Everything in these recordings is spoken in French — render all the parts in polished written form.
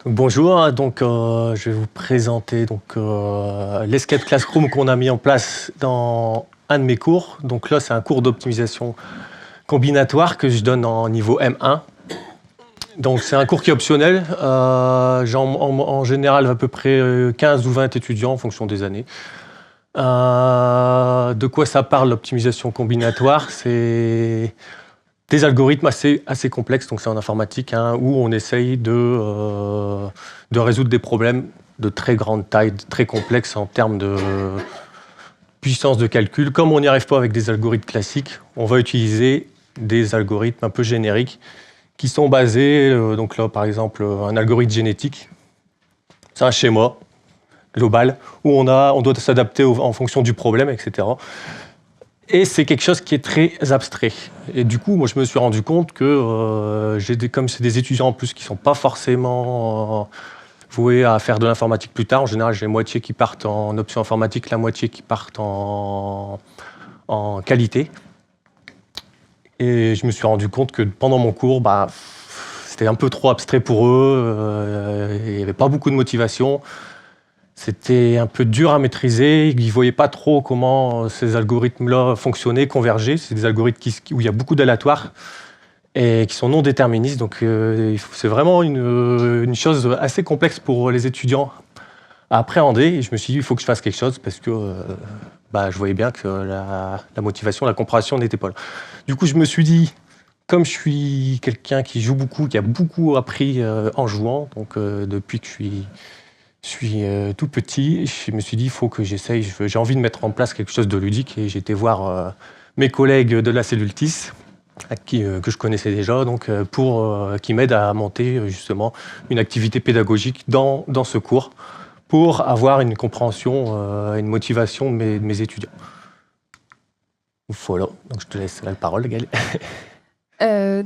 Donc, bonjour, je vais vous présenter l'Escape Classroom qu'on a mis en place dans un de mes cours. Donc là, c'est un cours d'optimisation combinatoire que je donne en niveau M1. Donc c'est un cours qui est optionnel. En général, à peu près 15 ou 20 étudiants en fonction des années. De quoi ça parle l'optimisation combinatoire? C'est des algorithmes assez complexes, donc c'est en informatique, où on essaye de résoudre des problèmes de très grande taille, très complexes en termes de puissance de calcul. Comme on n'y arrive pas avec des algorithmes classiques, on va utiliser des algorithmes un peu génériques qui sont basés, donc là par exemple un algorithme génétique, c'est un schéma global où on doit s'adapter en fonction du problème, etc. Et c'est quelque chose qui est très abstrait. Et du coup, moi, je me suis rendu compte que comme c'est des étudiants en plus qui ne sont pas forcément voués à faire de l'informatique plus tard, en général, j'ai la moitié qui partent en option informatique, la moitié qui partent en qualité. Et je me suis rendu compte que pendant mon cours, c'était un peu trop abstrait pour eux, il n'y avait pas beaucoup de motivation. C'était un peu dur à maîtriser, ils ne voyaient pas trop comment ces algorithmes-là fonctionnaient, convergeaient. C'est des algorithmes où il y a beaucoup d'aléatoires et qui sont non déterministes. Donc c'est vraiment une chose assez complexe pour les étudiants à appréhender. Et je me suis dit, il faut que je fasse quelque chose parce que je voyais bien que la motivation, la compréhension n'était pas là. Du coup, je me suis dit, comme je suis quelqu'un qui joue beaucoup, qui a beaucoup appris en jouant, donc depuis que je suis tout petit, je me suis dit, il faut que j'essaye, j'ai envie de mettre en place quelque chose de ludique. Et j'ai été voir mes collègues de la cellule TIS, que je connaissais déjà, qui m'aident à monter justement une activité pédagogique dans ce cours pour avoir une compréhension, une motivation de mes étudiants. Voilà, donc je te laisse la parole, Gaëlle.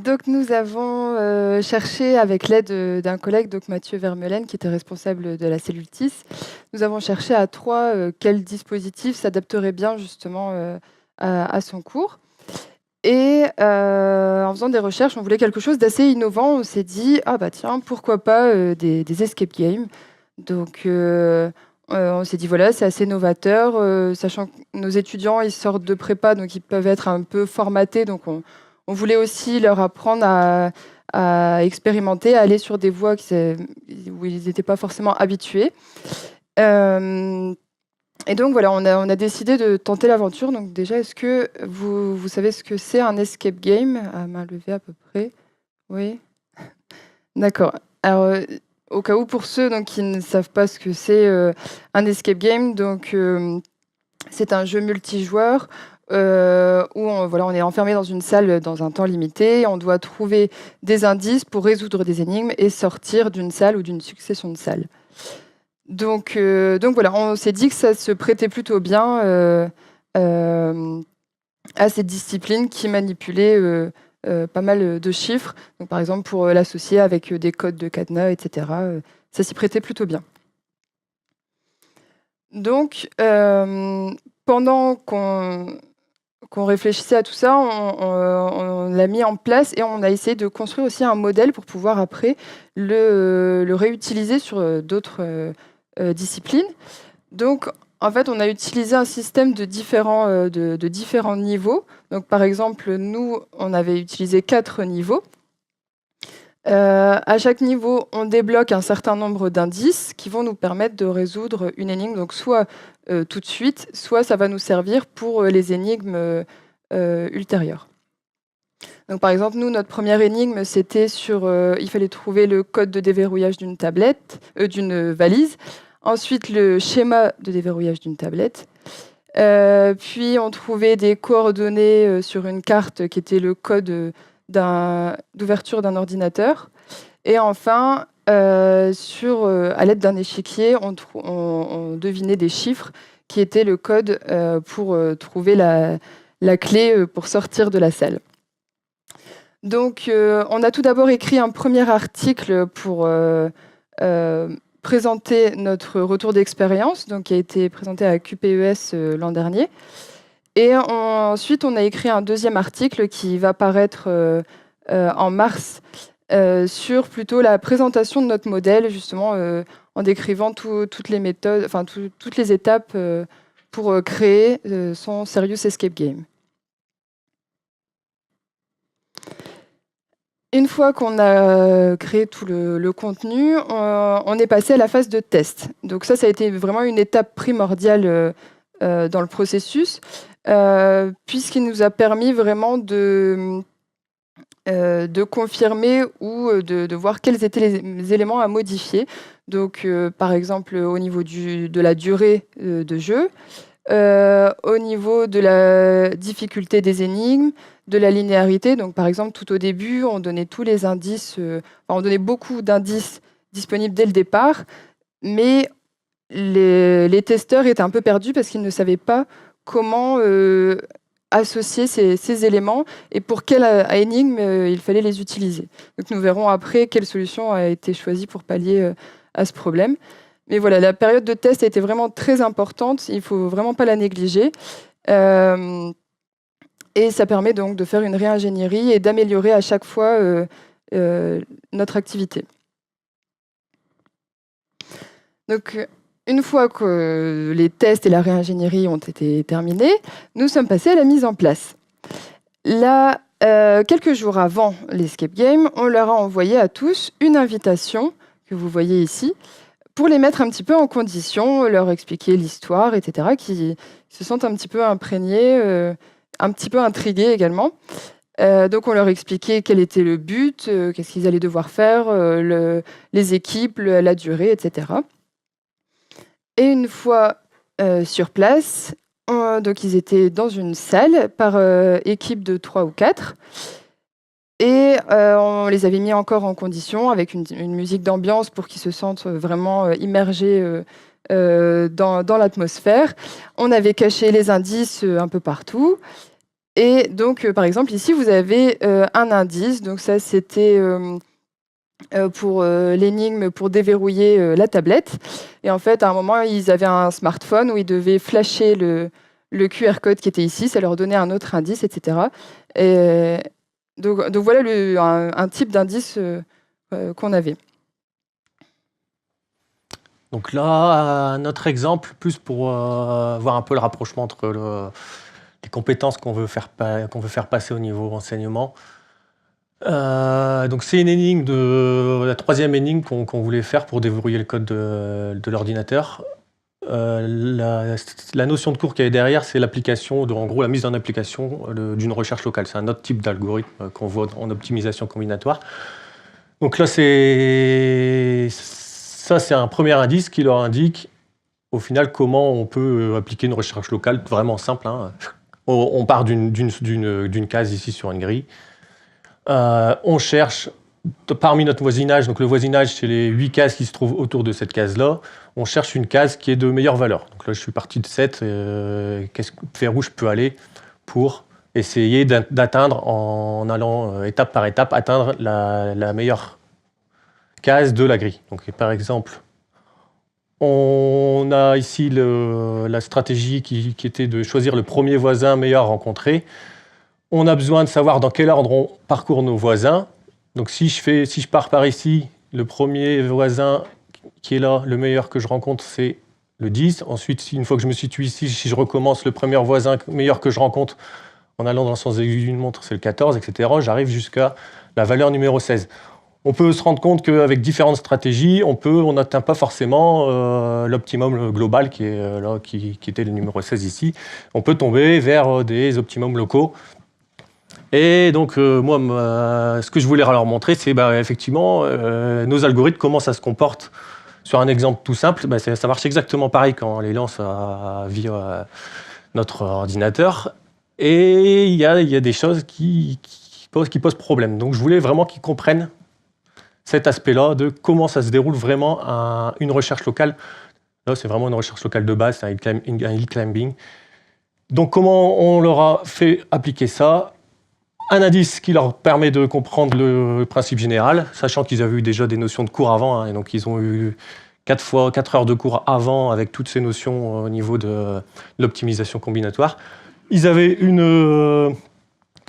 Donc nous avons cherché avec l'aide d'un collègue, donc Mathieu Vermeulen, qui était responsable de la cellule TIS. Nous avons cherché à trois quel dispositif s'adapterait bien justement à son cours. Et en faisant des recherches, on voulait quelque chose d'assez innovant. On s'est dit, ah bah tiens, pourquoi pas des escape games. Donc on s'est dit, voilà, c'est assez novateur, sachant que nos étudiants, ils sortent de prépa, donc ils peuvent être un peu formatés. Donc on voulait aussi leur apprendre à expérimenter, à aller sur des voies où ils n'étaient pas forcément habitués. Et donc voilà, on a décidé de tenter l'aventure. Donc déjà, est-ce que vous savez ce que c'est un escape game? À main levée à peu près. Oui. D'accord. Alors, au cas où pour ceux donc, qui ne savent pas ce que c'est un escape game, donc c'est un jeu multijoueur où on est enfermé dans une salle dans un temps limité. On doit trouver des indices pour résoudre des énigmes et sortir d'une salle ou d'une succession de salles. Donc voilà, on s'est dit que ça se prêtait plutôt bien à cette discipline qui manipulait pas mal de chiffres. Donc, par exemple, pour l'associer avec des codes de cadenas, etc., ça s'y prêtait plutôt bien. Donc, pendant qu'on réfléchissait à tout ça, on l'a mis en place et on a essayé de construire aussi un modèle pour pouvoir après le réutiliser sur d'autres disciplines. Donc, en fait, on a utilisé un système de différents niveaux. Donc, par exemple, nous, on avait utilisé 4 niveaux. À chaque niveau, on débloque un certain nombre d'indices qui vont nous permettre de résoudre une énigme, donc soit tout de suite, soit ça va nous servir pour les énigmes ultérieures. Donc, par exemple, nous, notre première énigme, c'était il fallait trouver le code de déverrouillage d'une valise. Ensuite, le schéma de déverrouillage d'une tablette. Puis, on trouvait des coordonnées sur une carte qui était le code d'ouverture d'un ordinateur. Et enfin, à l'aide d'un échiquier, on devinait des chiffres qui étaient le code pour trouver la clé pour sortir de la salle. Donc, on a tout d'abord écrit un premier article pour présenter notre retour d'expérience, qui a été présenté à QPES l'an dernier. Et ensuite, on a écrit un deuxième article qui va paraître en mars sur plutôt la présentation de notre modèle, justement, en décrivant toutes les méthodes, enfin toutes les étapes pour créer son Serious Escape Game. Une fois qu'on a créé tout le contenu, on est passé à la phase de test. Donc ça a été vraiment une étape primordiale dans le processus, puisqu'il nous a permis vraiment de confirmer ou de voir quels étaient les éléments à modifier. Donc, par exemple, au niveau de la durée de jeu, au niveau de la difficulté des énigmes, de la linéarité. Donc, par exemple, tout au début, on donnait tous les indices, on donnait beaucoup d'indices disponibles dès le départ, mais les testeurs étaient un peu perdus parce qu'ils ne savaient pas comment associer ces éléments et pour quelle énigme il fallait les utiliser. Donc nous verrons après quelle solution a été choisie pour pallier à ce problème. Mais voilà, la période de test a été vraiment très importante, il ne faut vraiment pas la négliger. Et ça permet donc de faire une réingénierie et d'améliorer à chaque fois notre activité. Donc, une fois que les tests et la réingénierie ont été terminés, nous sommes passés à la mise en place. Là, quelques jours avant l'Escape Game, on leur a envoyé à tous une invitation, que vous voyez ici, pour les mettre un petit peu en condition, leur expliquer l'histoire, etc., qui se sentent un petit peu imprégnés, un petit peu intrigués également. Donc on leur expliquait quel était le but, qu'est-ce qu'ils allaient devoir faire, les équipes, la durée, etc. Et une fois sur place, donc ils étaient dans une salle par équipe de 3 ou 4. Et on les avait mis encore en condition avec une musique d'ambiance pour qu'ils se sentent vraiment immergés dans l'atmosphère. On avait caché les indices un peu partout. Et donc, par exemple, ici, vous avez un indice. Donc ça, c'était pour l'énigme pour déverrouiller la tablette. Et en fait, à un moment, ils avaient un smartphone où ils devaient flasher le QR code qui était ici. Ça leur donnait un autre indice, etc. Et donc voilà un type d'indice qu'on avait. Donc là, notre exemple, plus pour voir un peu le rapprochement entre les compétences qu'on veut faire passer au niveau enseignement. Donc c'est une énigme la troisième énigme qu'on voulait faire pour déverrouiller le code de l'ordinateur. La notion de cours qu'il y avait derrière, c'est l'application, en gros la mise en application d'une recherche locale. C'est un autre type d'algorithme qu'on voit en optimisation combinatoire. Donc là, c'est un premier indice qui leur indique au final comment on peut appliquer une recherche locale vraiment simple. Hein. On part d'une case ici sur une grille. On cherche parmi notre voisinage, donc le voisinage, c'est les 8 cases qui se trouvent autour de cette case-là. On cherche une case qui est de meilleure valeur. Donc là, je suis parti de 7. Vers où je peux aller pour essayer d'atteindre, en allant étape par étape, atteindre la meilleure case de la grille. Donc, par exemple, on a ici la stratégie qui était de choisir le premier voisin meilleur rencontré. On a besoin de savoir dans quel ordre on parcourt nos voisins. Donc si je pars par ici, le premier voisin qui est là, le meilleur que je rencontre, c'est le 10. Ensuite, une fois que je me situe ici, si je recommence, le premier voisin meilleur que je rencontre en allant dans le sens aiguille d'une montre, c'est le 14, etc. J'arrive jusqu'à la valeur numéro 16. On peut se rendre compte qu'avec différentes stratégies, on n'atteint pas forcément l'optimum global qui était le numéro 16 ici. On peut tomber vers des optimums locaux. Et donc, moi, ce que je voulais leur montrer, c'est effectivement nos algorithmes, comment ça se comporte. Sur un exemple tout simple, ça marche exactement pareil quand on les lance via notre ordinateur. Et il y a des choses qui posent problème. Donc, je voulais vraiment qu'ils comprennent cet aspect-là de comment ça se déroule vraiment une recherche locale. Là, c'est vraiment une recherche locale de base, c'est un hill climbing. Donc, comment on leur a fait appliquer ça ? Un indice qui leur permet de comprendre le principe général, sachant qu'ils avaient eu déjà des notions de cours avant, hein, et donc ils ont eu 4 heures de cours avant avec toutes ces notions au niveau de l'optimisation combinatoire. Ils avaient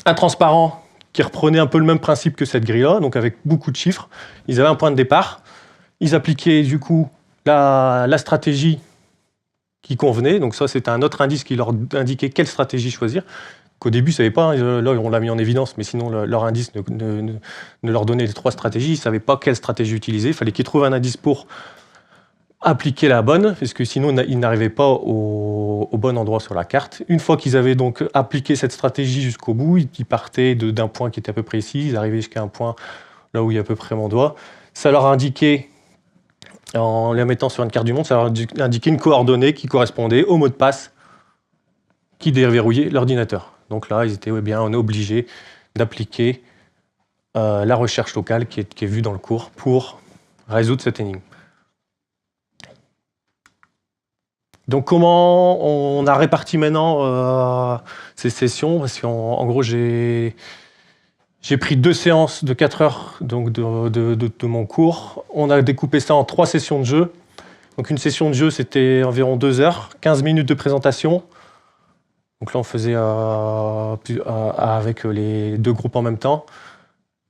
un transparent qui reprenait un peu le même principe que cette grille-là, donc avec beaucoup de chiffres. Ils avaient un point de départ. Ils appliquaient du coup la stratégie qui convenait. Donc ça, c'était un autre indice qui leur indiquait quelle stratégie choisir. Qu'au début, ils ne savaient pas. Là, on l'a mis en évidence, mais sinon, leur indice ne leur donnait les 3 stratégies. Ils ne savaient pas quelle stratégie utiliser. Il fallait qu'ils trouvent un indice pour appliquer la bonne, parce que sinon, ils n'arrivaient pas au bon endroit sur la carte. Une fois qu'ils avaient donc appliqué cette stratégie jusqu'au bout, ils partaient d'un point qui était à peu près ici. Ils arrivaient jusqu'à un point là où il y a à peu près mon doigt. Ça leur indiquait, en les mettant sur une carte du monde, ça leur indiquait une coordonnée qui correspondait au mot de passe qui déverrouillait l'ordinateur. Donc là, ils étaient bien obligés d'appliquer la recherche locale qui est vue dans le cours pour résoudre cette énigme. Donc comment on a réparti maintenant ces sessions? Parce qu'en gros, j'ai pris 2 séances de 4 heures donc de mon cours. On a découpé ça en 3 sessions de jeu. Donc une session de jeu, c'était environ 2 heures, 15 minutes de présentation. Donc là, on faisait avec les 2 groupes en même temps.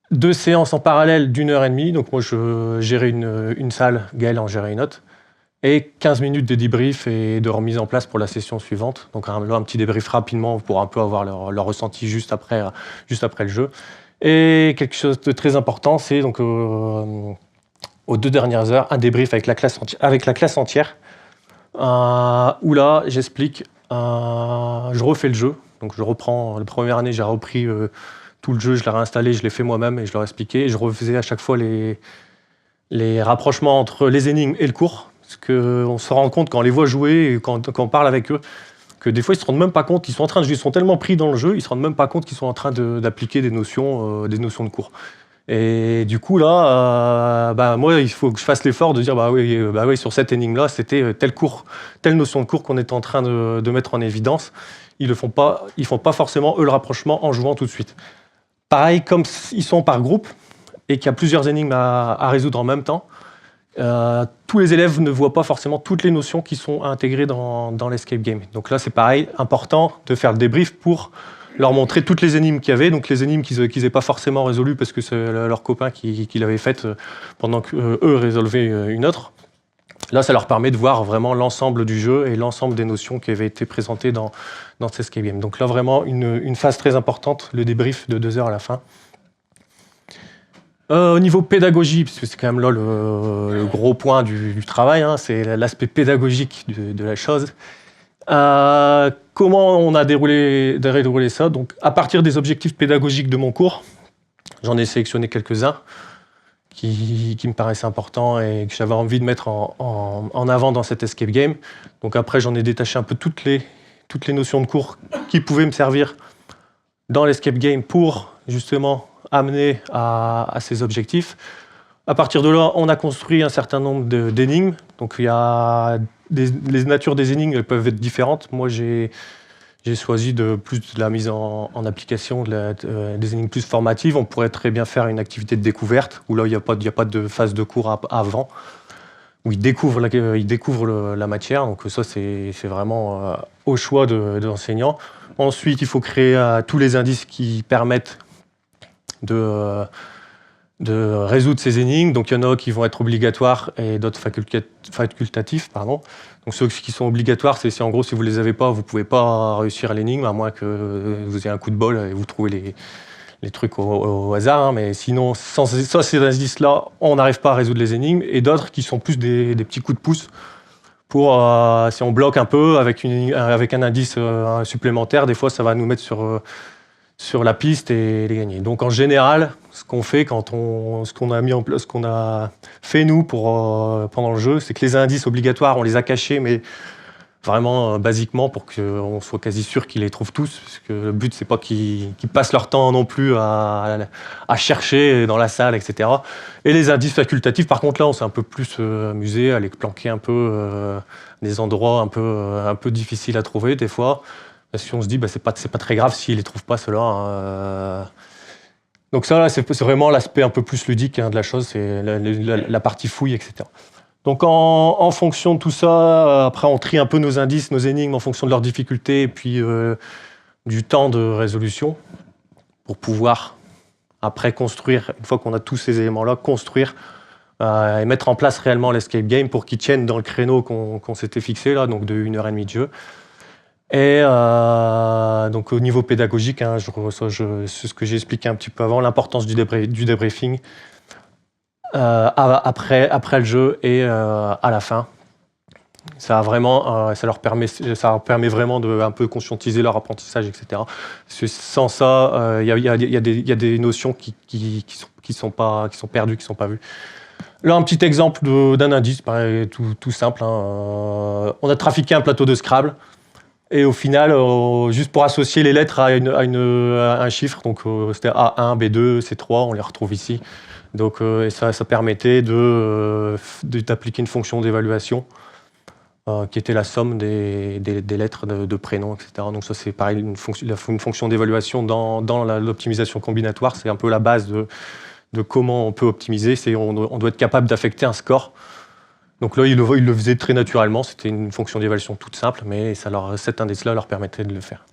2 séances en parallèle d'1h30. Donc moi, je gérais une salle, Gaël en gérait une autre. Et 15 minutes de débrief et de remise en place pour la session suivante. Donc là, un petit débrief rapidement pour un peu avoir leur ressenti juste après le jeu. Et quelque chose de très important, c'est donc aux 2 dernières heures, un débrief avec la classe entière, où là, j'explique, je refais le jeu. Donc je reprends, la première année, j'ai repris tout le jeu, je l'ai réinstallé, je l'ai fait moi-même et je leur ai expliqué. Et je refaisais à chaque fois les rapprochements entre les énigmes et le cours. Parce qu'on se rend compte quand on les voit jouer et quand on parle avec eux, que des fois ils se rendent même pas compte, ils sont en train de jouer, ils sont tellement pris dans le jeu, ils se rendent même pas compte qu'ils sont en train d'appliquer des notions de cours. Et du coup là, moi il faut que je fasse l'effort de dire bah oui sur cette énigme là c'était telle notion de cours qu'on est en train de mettre en évidence. Ils font pas forcément eux le rapprochement en jouant tout de suite. Pareil, comme ils sont par groupe et qu'il y a plusieurs énigmes à résoudre en même temps, tous les élèves ne voient pas forcément toutes les notions qui sont intégrées dans l'escape game. Donc là, c'est pareil, important de faire le débrief pour leur montrer toutes les énigmes qu'il y avait, donc les énigmes qu'ils n'avaient pas forcément résolues parce que c'est leur copain qui l'avait faite pendant qu'eux résolvaient une autre. Là, ça leur permet de voir vraiment l'ensemble du jeu et l'ensemble des notions qui avaient été présentées dans cet escape game. Donc là, vraiment, une phase très importante, le débrief de 2 heures à la fin. Au niveau pédagogie, parce que c'est quand même là le gros point du travail, hein, c'est l'aspect pédagogique de la chose. Comment on a déroulé ça? Donc, à partir des objectifs pédagogiques de mon cours, j'en ai sélectionné quelques-uns qui me paraissaient importants et que j'avais envie de mettre en avant dans cet escape game. Donc après, j'en ai détaché un peu toutes les notions de cours qui pouvaient me servir dans l'escape game pour justement amener à ces objectifs. À partir de là, on a construit un certain nombre d'énigmes. Donc il y a les natures des énigmes, elles peuvent être différentes. Moi, j'ai choisi plus de la mise en application des énigmes plus formatives. On pourrait très bien faire une activité de découverte, où là, il n'y a pas de phase de cours avant, où ils découvrent la matière. Donc ça, c'est vraiment au choix de l'enseignant. Ensuite, il faut créer tous les indices qui permettent de résoudre ces énigmes. Donc il y en a qui vont être obligatoires et d'autres facultatifs. Donc ceux qui sont obligatoires, c'est si en gros, si vous ne les avez pas, vous ne pouvez pas réussir à l'énigme, à moins que vous ayez un coup de bol et vous trouvez les trucs au hasard. Hein. Mais sinon, sans ces indices-là, on n'arrive pas à résoudre les énigmes. Et d'autres qui sont plus des petits coups de pouce pour, si on bloque un peu avec un indice supplémentaire, des fois, ça va nous mettre sur la piste et les gagner. Donc en général, ce qu'on fait ce qu'on a mis en place, ce qu'on a fait nous pendant le jeu, c'est que les indices obligatoires, on les a cachés, mais vraiment basiquement pour qu'on soit quasi sûr qu'ils les trouvent tous, parce que le but c'est pas qu'ils passent leur temps non plus à chercher dans la salle, etc. Et les indices facultatifs, par contre là, on s'est un peu plus amusé à les planquer un peu des endroits un peu difficiles à trouver des fois. Parce qu'on se dit, c'est pas très grave s'ils ne les trouvent pas, ceux-là. Hein. Donc ça, là, c'est vraiment l'aspect un peu plus ludique de la chose, c'est la partie fouille, etc. Donc en fonction de tout ça, après on trie un peu nos indices, nos énigmes en fonction de leur difficulté et puis du temps de résolution pour pouvoir après construire, une fois qu'on a tous ces éléments-là, construire et mettre en place réellement l'escape game pour qu'il tienne dans le créneau qu'on s'était fixé, là, donc de 1h30 de jeu. Et donc au niveau pédagogique, hein, c'est ce que j'ai expliqué un petit peu avant, l'importance du débriefing après le jeu et à la fin. Ça leur permet vraiment de un peu conscientiser leur apprentissage, etc. Parce que sans ça, il y a des notions qui sont perdues, qui ne sont pas vues. Là, un petit exemple d'un indice, pareil, tout simple. Hein. On a trafiqué un plateau de Scrabble. Et au final, juste pour associer les lettres à un chiffre, donc c'était A1, B2, C3, on les retrouve ici. Donc, et ça permettait d'appliquer une fonction d'évaluation qui était la somme des lettres de prénoms, etc. Donc ça, c'est pareil, une fonction d'évaluation dans l'optimisation combinatoire. C'est un peu la base de comment on peut optimiser. On doit être capable d'affecter un score. Donc là, il le faisait très naturellement. C'était une fonction d'évaluation toute simple, mais cet indice-là leur permettait de le faire.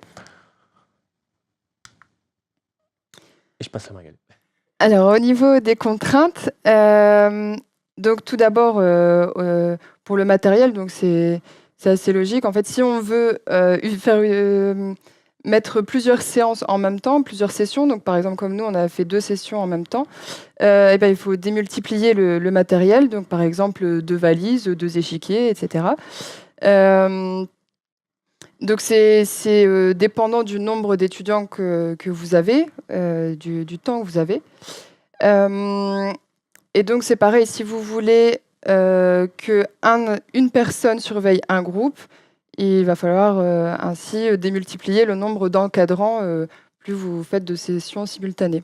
Et je passe à Magali. Alors, au niveau des contraintes, donc tout d'abord, pour le matériel, donc c'est assez logique. En fait, si on veut mettre plusieurs séances en même temps, plusieurs sessions, donc par exemple comme nous, on a fait 2 sessions en même temps, et ben, il faut démultiplier le matériel, donc par exemple 2 valises, 2 échiquiers, etc. Donc c'est dépendant du nombre d'étudiants que vous avez, du temps que vous avez. Et donc c'est pareil, si vous voulez qu'une personne surveille un groupe, il va falloir ainsi démultiplier le nombre d'encadrants plus vous faites de sessions simultanées.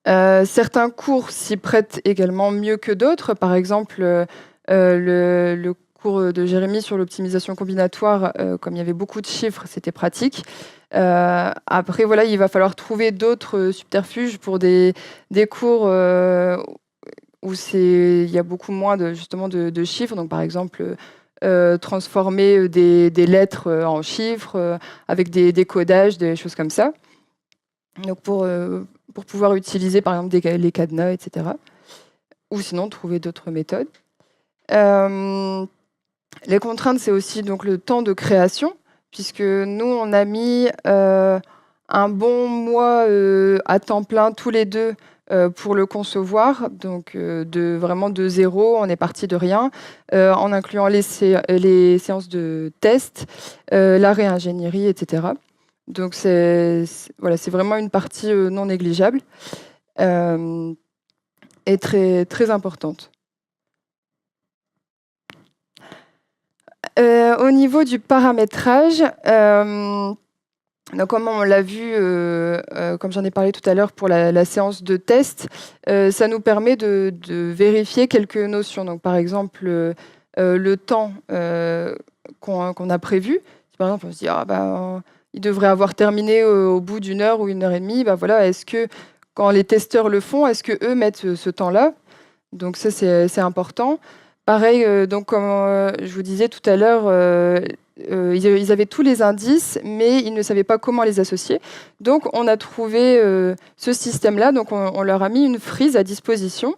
Certains cours s'y prêtent également mieux que d'autres. Par exemple, le cours de Jérémy sur l'optimisation combinatoire, comme il y avait beaucoup de chiffres, c'était pratique. Après, voilà, il va falloir trouver d'autres subterfuges pour des cours où il y a beaucoup moins justement de chiffres. Donc, par exemple, transformer des lettres en chiffres avec des codages, des choses comme ça. Donc, pour pouvoir utiliser, par exemple, les cadenas, etc. Ou sinon, trouver d'autres méthodes. Les contraintes, c'est aussi donc, le temps de création, puisque nous, on a mis un bon mois à temps plein, tous les deux, pour le concevoir. Donc, vraiment de zéro, on est parti de rien, en incluant les séances de test, la réingénierie, etc. Donc, c'est vraiment une partie non négligeable et très, très importante. Au niveau du paramétrage, donc comme on l'a vu, comme j'en ai parlé tout à l'heure pour la séance de test, ça nous permet de vérifier quelques notions. Donc, par exemple, le temps qu'on a prévu. Si par exemple, on se dit il devrait avoir terminé au bout d'1 heure ou 1h30, voilà, est-ce que quand les testeurs le font, est-ce qu'eux mettent ce temps-là? Donc ça, c'est important. Pareil, donc comme je vous disais tout à l'heure, ils avaient tous les indices, mais ils ne savaient pas comment les associer. Donc on a trouvé ce système-là, donc on leur a mis une frise à disposition.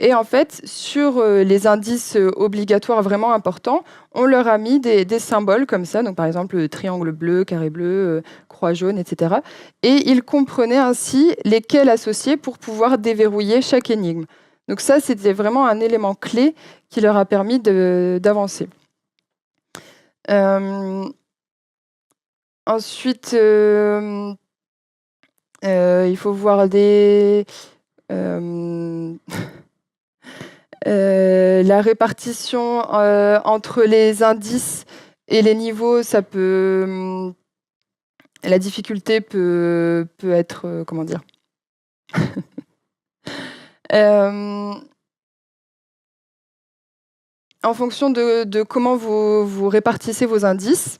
Et en fait, sur les indices obligatoires vraiment importants, on leur a mis des symboles comme ça, donc par exemple triangle bleu, carré bleu, croix jaune, etc. Et ils comprenaient ainsi lesquels associer pour pouvoir déverrouiller chaque énigme. Donc ça, c'était vraiment un élément clé qui leur a permis d'avancer. Ensuite, il faut voir la répartition entre les indices et les niveaux, ça peut... la difficulté peut être... comment dire en fonction de comment vous répartissez vos indices,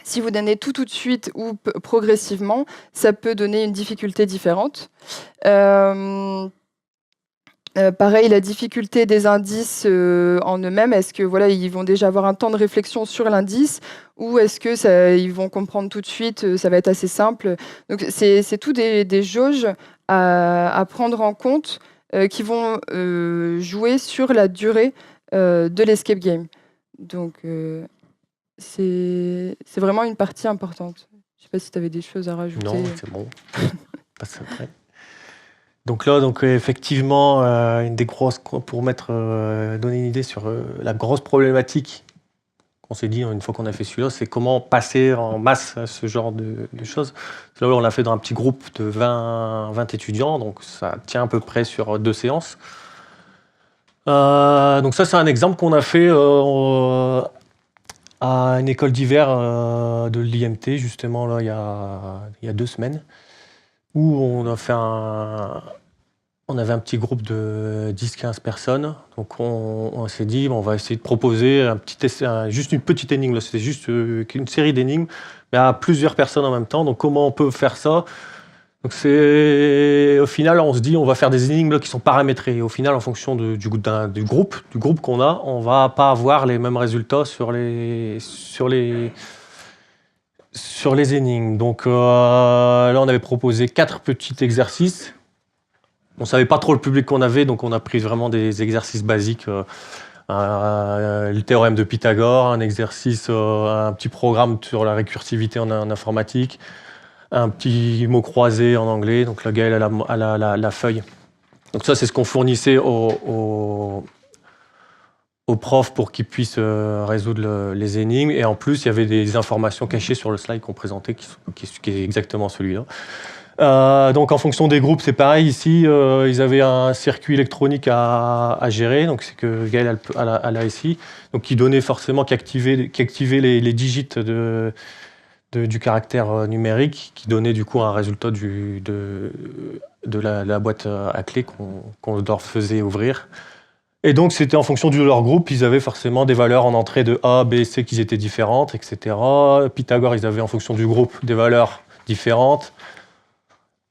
si vous donnez tout de suite ou progressivement, ça peut donner une difficulté différente. Pareil, la difficulté des indices en eux-mêmes, est-ce que voilà, ils vont déjà avoir un temps de réflexion sur l'indice ou est-ce que ils vont comprendre tout de suite, ça va être assez simple. Donc c'est tout des jauges à prendre en compte qui vont jouer sur la durée de l'escape game. Donc c'est vraiment une partie importante. Je ne sais pas si tu avais des choses à rajouter. Non, c'est bon. Passe après. Donc là, effectivement, une des grosses, pour donner une idée sur la grosse problématique qu'on s'est dit une fois qu'on a fait celui-là, c'est comment passer en masse à ce genre de choses. Là, on l'a fait dans un petit groupe de 20 étudiants, donc ça tient à peu près sur 2 séances. Donc ça, c'est un exemple qu'on a fait à une école d'hiver de l'IMT, justement, là, il y a 2 semaines, où on avait un petit groupe de 10-15 personnes. Donc on s'est dit, on va essayer de proposer juste une petite énigme. C'était juste une série d'énigmes, mais à plusieurs personnes en même temps. Donc comment on peut faire ça? Donc au final, on se dit, on va faire des énigmes qui sont paramétrées. Et au final, en fonction du groupe qu'on a, on va pas avoir les mêmes résultats sur les énigmes. Donc là, on avait proposé 4 petits exercices. On savait pas trop le public qu'on avait, donc on a pris vraiment des exercices basiques. Le théorème de Pythagore, un exercice, un petit programme sur la récursivité en informatique, un petit mot croisé en anglais. Donc là, Gaël a la feuille. Donc ça, c'est ce qu'on fournissait aux profs pour qu'ils puissent résoudre les énigmes. Et en plus, il y avait des informations cachées sur le slide qu'on présentait, qui est exactement celui-là. Donc en fonction des groupes, c'est pareil. Ici, ils avaient un circuit électronique à gérer. Donc c'est que Gaël a là ici. Donc qui donnait forcément, qui activait les digits du caractère numérique, qui donnait du coup un résultat de la boîte à clé qu'on leur faisait ouvrir. Et donc c'était en fonction de leur groupe, ils avaient forcément des valeurs en entrée de A, B, C qui étaient différentes, etc. Pythagore, ils avaient en fonction du groupe des valeurs différentes.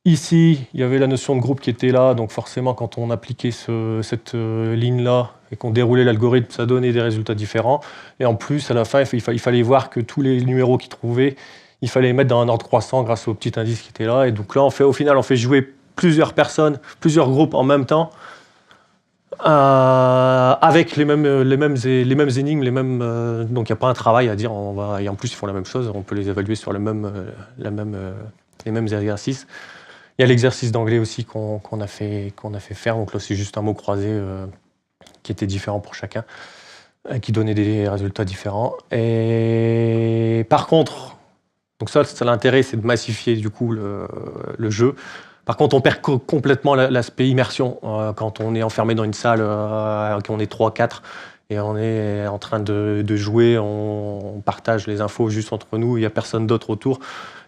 Ici, il y avait la notion de groupe qui était là, donc forcément quand on appliquait cette ligne-là et qu'on déroulait l'algorithme, ça donnait des résultats différents. Et en plus, à la fin, il fallait voir que tous les numéros qu'ils trouvaient, il fallait les mettre dans un ordre croissant grâce au petit indice qui était là. Et donc là, au final, on fait jouer plusieurs personnes, plusieurs groupes en même temps, avec les mêmes énigmes, donc il n'y a pas un travail à dire, et en plus ils font la même chose, on peut les évaluer sur les mêmes exercices. Il y a l'exercice d'anglais aussi qu'on a fait faire, donc là c'est juste un mot croisé qui était différent pour chacun, qui donnait des résultats différents. Et par contre, donc ça l'intérêt, c'est de massifier du coup le jeu. Par contre, on perd complètement l'aspect immersion quand on est enfermé dans une salle, qu'on est 3-4 et on est en train de jouer, on partage les infos juste entre nous, il n'y a personne d'autre autour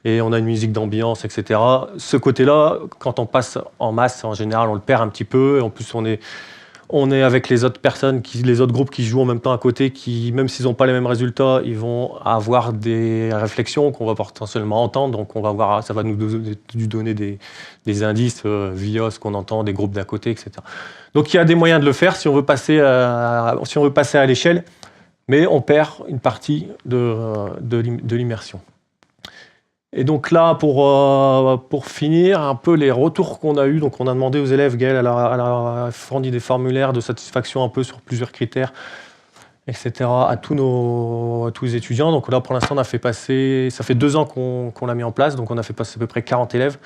et on a une musique d'ambiance, etc. Ce côté-là, quand on passe en masse, en général, on le perd un petit peu. En plus, on est avec les autres personnes, les autres groupes qui jouent en même temps à côté, qui, même s'ils n'ont pas les mêmes résultats, ils vont avoir des réflexions qu'on va potentiellement entendre. Donc, ça va nous donner des indices via ce qu'on entend des groupes d'à côté, etc. Donc, il y a des moyens de le faire si on veut passer à l'échelle, mais on perd une partie de l'immersion. Et donc là, pour finir, un peu les retours qu'on a eus. Donc on a demandé aux élèves, Gaël, elle a fourni des formulaires de satisfaction un peu sur plusieurs critères, etc. à tous les étudiants. Donc là, pour l'instant, on a fait passer, ça fait 2 ans qu'on l'a mis en place, donc on a fait passer à peu près 40 élèves.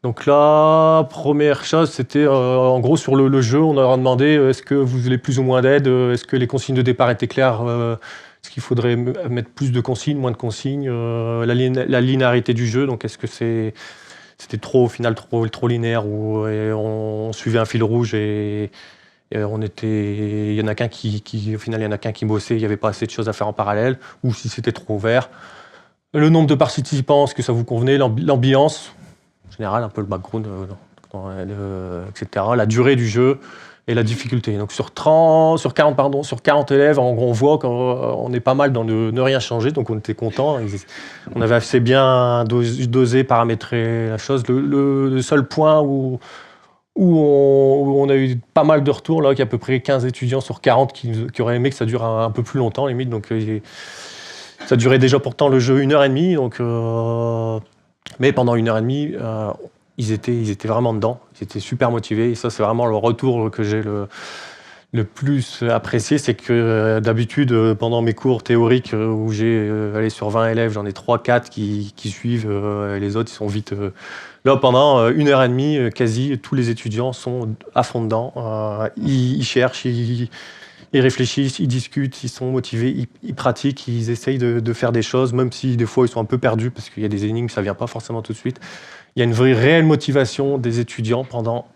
Donc là, première chose, c'était en gros sur le jeu, on leur a demandé est-ce que vous voulez plus ou moins d'aide, est-ce que les consignes de départ étaient claires, est-ce qu'il faudrait mettre plus de consignes, moins de consignes, la linéarité du jeu, donc est-ce que c'était au final trop linéaire ou on suivait un fil rouge et il y en a qu'un au final il y en a qu'un qui bossait, il n'y avait pas assez de choses à faire en parallèle, ou si c'était trop ouvert. Le nombre de participants, est-ce que ça vous convenait, l'ambiance, en général, un peu le background, etc. La durée du jeu et la difficulté. Donc sur 40 élèves, on voit qu'on est pas mal dans ne rien changer, donc on était content. On avait assez bien dosé, paramétré la chose. Le seul point où où on a eu pas mal de retours, là, qu'il y a à peu près 15 étudiants sur 40 qui auraient aimé que ça dure un peu plus longtemps, limite. Donc, ça durait déjà pourtant le jeu 1h30. Donc, mais pendant 1h30, ils étaient vraiment dedans. Ils étaient super motivés. Et ça, c'est vraiment le retour que j'ai le plus apprécié. C'est que d'habitude, pendant mes cours théoriques, où j'ai allé sur 20 élèves, j'en ai 3-4 qui suivent. Et les autres, ils sont vite... Là, pendant 1h30, quasi tous les étudiants sont à fond dedans. Ils cherchent, ils réfléchissent, ils discutent, ils sont motivés, ils pratiquent, ils essayent de faire des choses, même si des fois ils sont un peu perdus parce qu'il y a des énigmes, ça vient pas forcément tout de suite. Il y a une vraie réelle motivation des étudiants pendant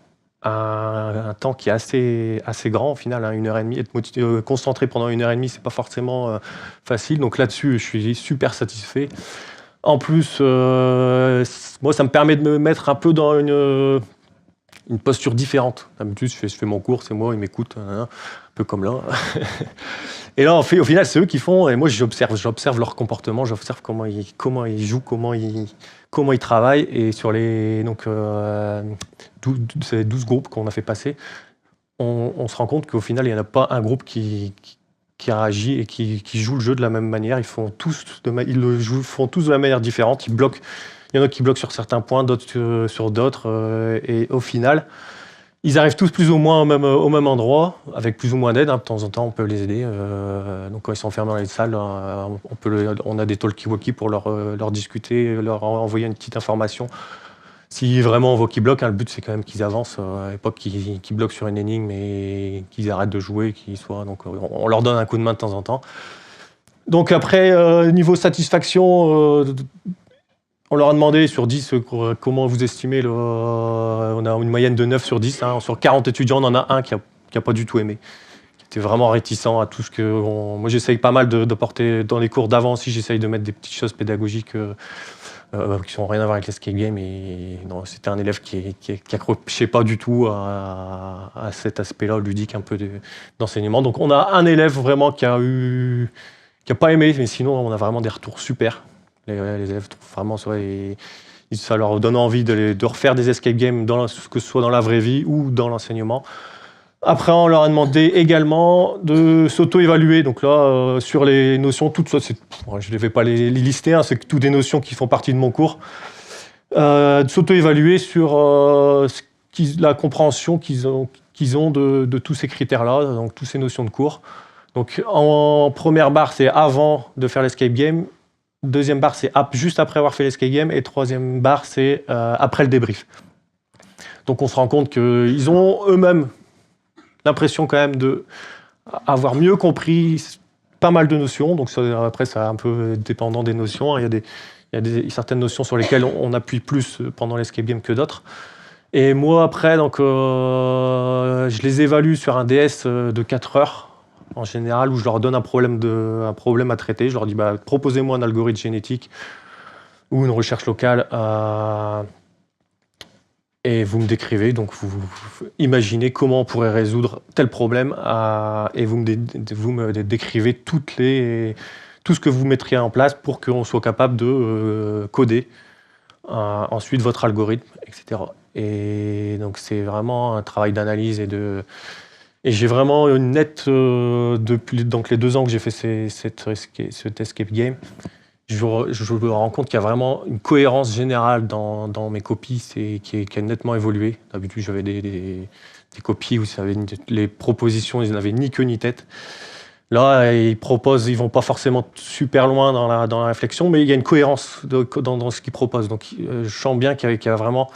un temps qui est assez grand au final, hein, 1h30. Être concentré pendant 1h30, c'est pas forcément facile. Donc là-dessus, je suis super satisfait. En plus, moi, ça me permet de me mettre un peu dans une posture différente. D'habitude, je fais mon cours, c'est moi, ils m'écoutent, un peu comme là. Et là, au final, c'est eux qui font, et moi, j'observe leur comportement, j'observe comment ils jouent, comment ils travaillent. Et sur les 12 groupes qu'on a fait passer, on se rend compte qu'au final, il n'y en a pas un groupe qui réagit et qui joue le jeu de la même manière. Ils font tous de la manière différente. Ils bloquent. Il y en a qui bloquent sur certains points, d'autres sur d'autres. Et au final, ils arrivent tous plus ou moins au même endroit, avec plus ou moins d'aide. Hein. De temps en temps, on peut les aider. Donc quand ils sont enfermés dans les salles, on a des talkie-walkie pour leur discuter, leur envoyer une petite information. Si vraiment on voit qu'ils bloquent, hein, le but c'est quand même qu'ils avancent, et pas qu'ils bloquent sur une énigme et qu'ils arrêtent de jouer, donc on leur donne un coup de main de temps en temps. Donc après, niveau satisfaction, on leur a demandé sur 10 comment vous estimez, on a une moyenne de 9 sur 10, hein. Sur 40 étudiants, on en a un qui a pas du tout aimé, qui était vraiment réticent à tout ce que... Moi j'essaye pas mal de porter dans les cours d'avant aussi, j'essaye de mettre des petites choses pédagogiques qui n'ont rien à voir avec l'escape game. Et non, c'était un élève qui accrochait pas du tout à cet aspect-là ludique un peu d'enseignement. Donc on a un élève vraiment qui a pas aimé, mais sinon on a vraiment des retours super. Les élèves trouvent vraiment ça leur donne envie de refaire des escape games, que ce soit dans la vraie vie ou dans l'enseignement. Après, on leur a demandé également de s'auto-évaluer. Donc là, sur les notions, toutes ça, je ne vais pas les lister, hein, c'est toutes des notions qui font partie de mon cours. De s'auto-évaluer sur la compréhension qu'ils ont de tous ces critères-là, donc toutes ces notions de cours. Donc en première barre, c'est avant de faire l'escape game. Deuxième barre, c'est juste après avoir fait l'escape game. Et troisième barre, c'est après le débrief. Donc on se rend compte qu'ils ont eux-mêmes l'impression quand même d'avoir mieux compris pas mal de notions. Donc après, c'est un peu dépendant des notions. Il y a certaines notions sur lesquelles on appuie plus pendant l'escape game que d'autres. Et moi, après, donc, je les évalue sur un DS de 4 heures, en général, où je leur donne un problème à traiter. Je leur dis, proposez-moi un algorithme génétique ou une recherche locale et vous me décrivez, donc vous imaginez comment on pourrait résoudre tel problème et vous me décrivez tout ce que vous mettriez en place pour qu'on soit capable de coder ensuite votre algorithme, etc. Et donc c'est vraiment un travail d'analyse et j'ai vraiment une nette, depuis donc les 2 ans que j'ai fait cet escape game, je me rends compte qu'il y a vraiment une cohérence générale dans mes copies qui a nettement évolué. D'habitude, j'avais des copies où les propositions, ils n'avaient ni queue ni tête. Là, ils vont pas forcément super loin dans la réflexion, mais il y a une cohérence dans ce qu'ils proposent. Donc, je sens bien qu'il y a vraiment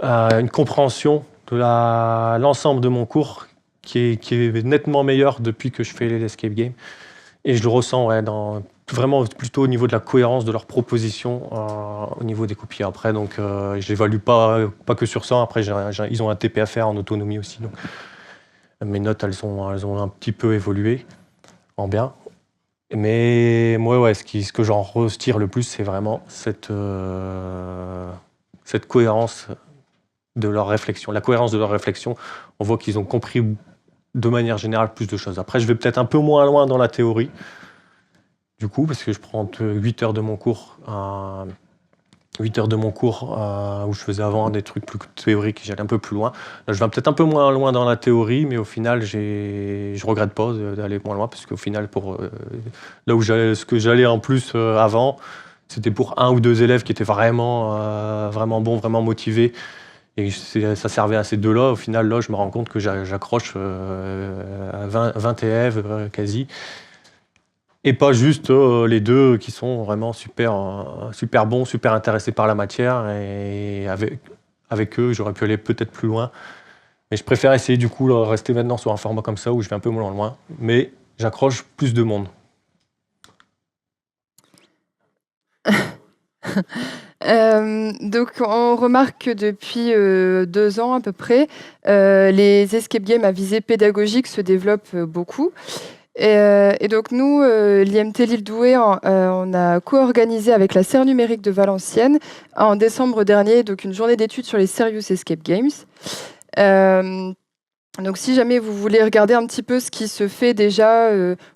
une compréhension de l'ensemble de mon cours qui est nettement meilleure depuis que je fais l'escape game. Et je le ressens vraiment plutôt au niveau de la cohérence de leurs propositions, au niveau des copies. Après, donc, je l'évalue pas que sur ça. Après, ils ont un TP à faire en autonomie aussi. Donc, mes notes, elles ont un petit peu évolué en bien. Mais moi, ce que j'en retire le plus, c'est vraiment cette cohérence de leur réflexion. La cohérence de leur réflexion, on voit qu'ils ont compris de manière générale plus de choses. Après, je vais peut-être un peu moins loin dans la théorie, du coup, parce que je prends 8 heures de mon cours 8 heures de mon cours où je faisais avant des trucs plus théoriques, j'allais un peu plus loin. Là, je vais peut-être un peu moins loin dans la théorie, mais au final, je regrette pas d'aller moins loin parce qu'au final, là où ce que j'allais en plus avant, c'était pour 1 ou 2 élèves qui étaient vraiment bons, vraiment motivés. Et ça servait à ces deux-là. Au final, là, je me rends compte que j'accroche à 20 élèves quasi. Et pas juste les deux qui sont vraiment super bons, super intéressés par la matière. Et avec eux, j'aurais pu aller peut-être plus loin. Mais je préfère essayer du coup rester maintenant sur un format comme ça où je vais un peu moins loin. Mais j'accroche plus de monde. Donc on remarque que depuis 2 ans à peu près, les escape games à visée pédagogique se développent beaucoup. Et donc nous, l'IMT Lille Douai, on a co-organisé avec la Serre numérique de Valenciennes en décembre dernier donc une journée d'études sur les Serious Escape Games. Donc si jamais vous voulez regarder un petit peu ce qui se fait déjà,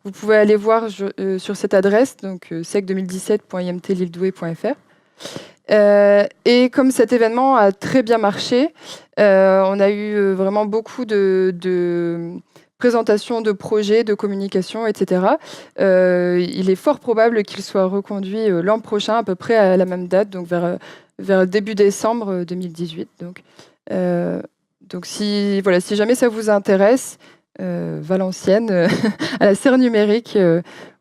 vous pouvez aller voir sur cette adresse, donc sec2017.imtlilledouai.fr. Et comme cet événement a très bien marché, on a eu vraiment beaucoup de présentations de projets, de communication, etc. Il est fort probable qu'il soit reconduit l'an prochain, à peu près à la même date, donc vers début décembre 2018. Donc si jamais ça vous intéresse, Valenciennes, à la Serre numérique,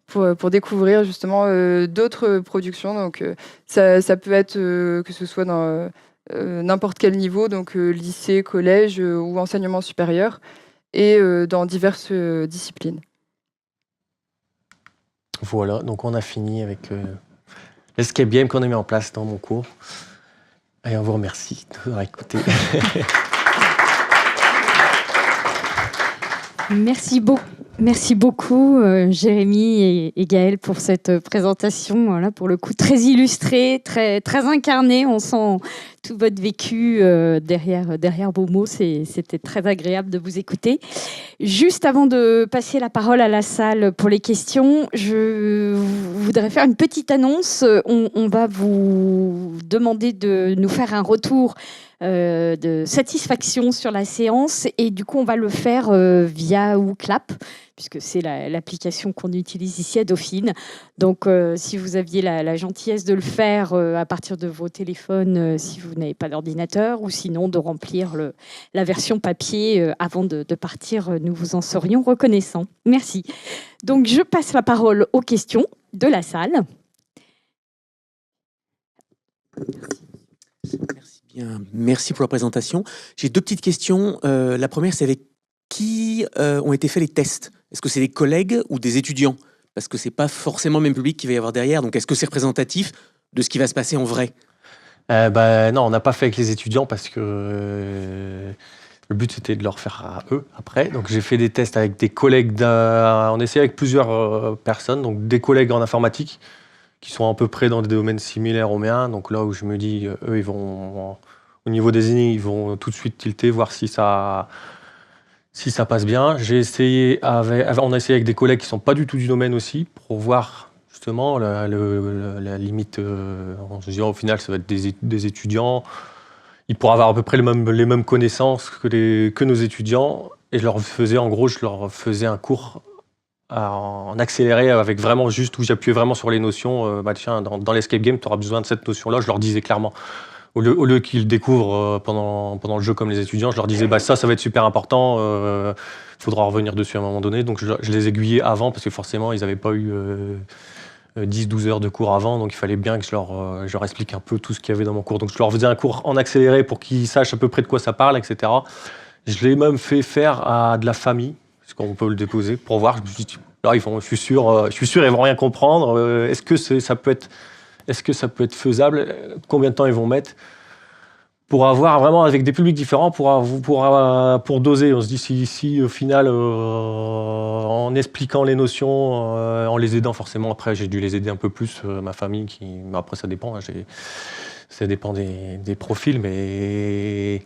pour découvrir justement d'autres productions. Donc ça peut être que ce soit dans n'importe quel niveau, donc lycée, collège ou enseignement supérieur, et dans diverses disciplines. Voilà, donc on a fini avec l'escape game qu'on a mis en place dans mon cours. Et on vous remercie d'avoir écouté. Merci beaucoup Jérémy et Gaël pour cette présentation, voilà, pour le coup très illustrée, très incarnée. On sent tout votre vécu derrière vos mots. C'était très agréable de vous écouter. Juste avant de passer la parole à la salle pour les questions, je voudrais faire une petite annonce. On va vous demander de nous faire un retour de satisfaction sur la séance, et du coup on va le faire via WooClap, puisque c'est l'application qu'on utilise ici à Dauphine. Donc si vous aviez la gentillesse de le faire à partir de vos téléphones, si vous n'avez pas d'ordinateur, ou sinon de remplir la version papier avant de partir, nous vous en serions reconnaissants. Merci. Donc je passe la parole aux questions de la salle. Merci bien. Merci pour la présentation. J'ai 2 petites questions. La première, c'est avec qui ont été faits les tests? Est-ce que c'est des collègues ou des étudiants? Parce que c'est pas forcément le même public qu'il va y avoir derrière. Donc, est-ce que c'est représentatif de ce qui va se passer en vrai? Non, on n'a pas fait avec les étudiants parce que le but c'était de leur faire à eux après. Donc j'ai fait des tests avec des collègues. On essayait avec plusieurs personnes, donc des collègues en informatique qui sont à peu près dans des domaines similaires aux miens. Donc là où je me dis, eux, ils vont, au niveau des énigmes, ils vont tout de suite tilter, voir si ça passe bien. On a essayé avec des collègues qui ne sont pas du tout du domaine aussi, pour voir justement la limite. En se disant, au final, ça va être des étudiants. Ils pourraient avoir à peu près les mêmes connaissances que nos étudiants. Et je leur faisais un cours en accéléré, avec vraiment juste où j'appuyais vraiment sur les notions. Tiens, dans l'escape game, tu auras besoin de cette notion-là. Je leur disais clairement. Au lieu qu'ils découvrent pendant le jeu comme les étudiants, je leur disais ça va être super important, faudra revenir dessus à un moment donné. Donc je les aiguillais avant, parce que forcément ils n'avaient pas eu 10-12 heures de cours avant, donc il fallait bien que je leur explique un peu tout ce qu'il y avait dans mon cours. Donc je leur faisais un cours en accéléré pour qu'ils sachent à peu près de quoi ça parle, etc. Je l'ai même fait faire à de la famille, parce qu'on peut le déposer, pour voir. Je me suis dit, là, je suis sûr ils vont rien comprendre. Est-ce que ça peut être faisable? Combien de temps ils vont mettre? Pour avoir vraiment, avec des publics différents, pour doser. On se dit, si au final, en expliquant les notions, en les aidant forcément, après j'ai dû les aider un peu plus, ma famille, après ça dépend, hein, ça dépend des profils, mais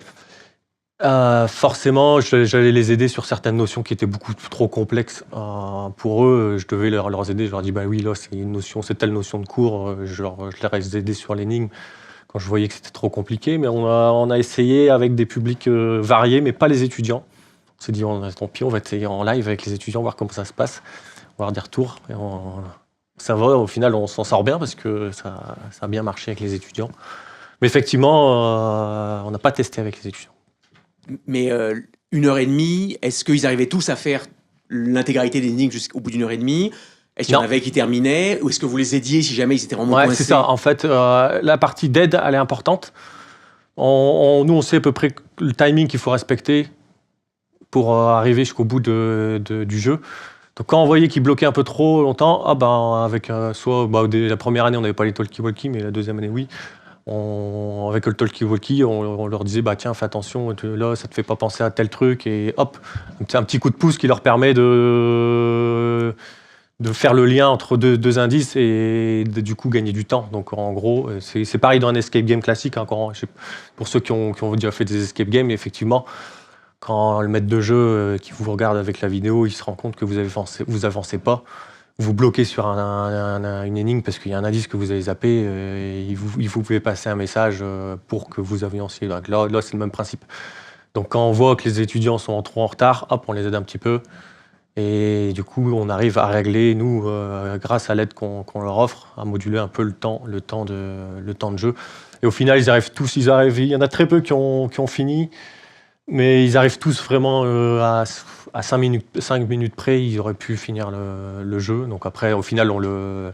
forcément j'allais les aider sur certaines notions qui étaient beaucoup trop complexes pour eux. Je devais leur aider, je leur dis oui, là c'est telle notion de cours, je les ai aidés sur l'énigme. quand je voyais que c'était trop compliqué. Mais on a essayé avec des publics variés, mais pas les étudiants. On s'est dit, tant pis, on va essayer en live avec les étudiants, voir comment ça se passe, voir des retours. Et ça va, au final, on s'en sort bien parce que ça a bien marché avec les étudiants. Mais effectivement, on n'a pas testé avec les étudiants. Mais 1h30, est-ce qu'ils arrivaient tous à faire l'intégralité des énigmes jusqu'au bout d'1h30 ? Est-ce qu'il y en avait qui terminaient ? Ou est-ce que vous les aidiez si jamais ils étaient vraiment coincés ? C'est ça. En fait, la partie d'aide, elle est importante. Nous, on sait à peu près le timing qu'il faut respecter pour arriver jusqu'au bout du jeu. Donc quand on voyait qu'ils bloquaient un peu trop longtemps, avec la première année, on n'avait pas les talkie-walkie, mais la deuxième année, oui. Avec le talkie-walkie, on leur disait tiens, fais attention, là, ça te fait pas penser à tel truc, et hop, un petit coup de pouce qui leur permet de faire le lien entre deux indices et du coup gagner du temps. Donc en gros, c'est pareil dans un escape game classique. Pour ceux qui ont déjà fait des escape games, effectivement, quand le maître de jeu qui vous regarde avec la vidéo, il se rend compte que vous avancez pas, vous bloquez sur une énigme parce qu'il y a un indice que vous avez zappé, et vous pouvez passer un message pour que vous avanciez. Donc là, c'est le même principe. Donc quand on voit que les étudiants sont trop en retard, hop, on les aide un petit peu. Et du coup, on arrive à régler, nous, grâce à l'aide qu'on leur offre, à moduler un peu le temps de jeu. Et au final, il y en a très peu qui ont fini, mais ils arrivent tous vraiment à 5 minutes près, ils auraient pu finir le jeu. Donc après, au final, en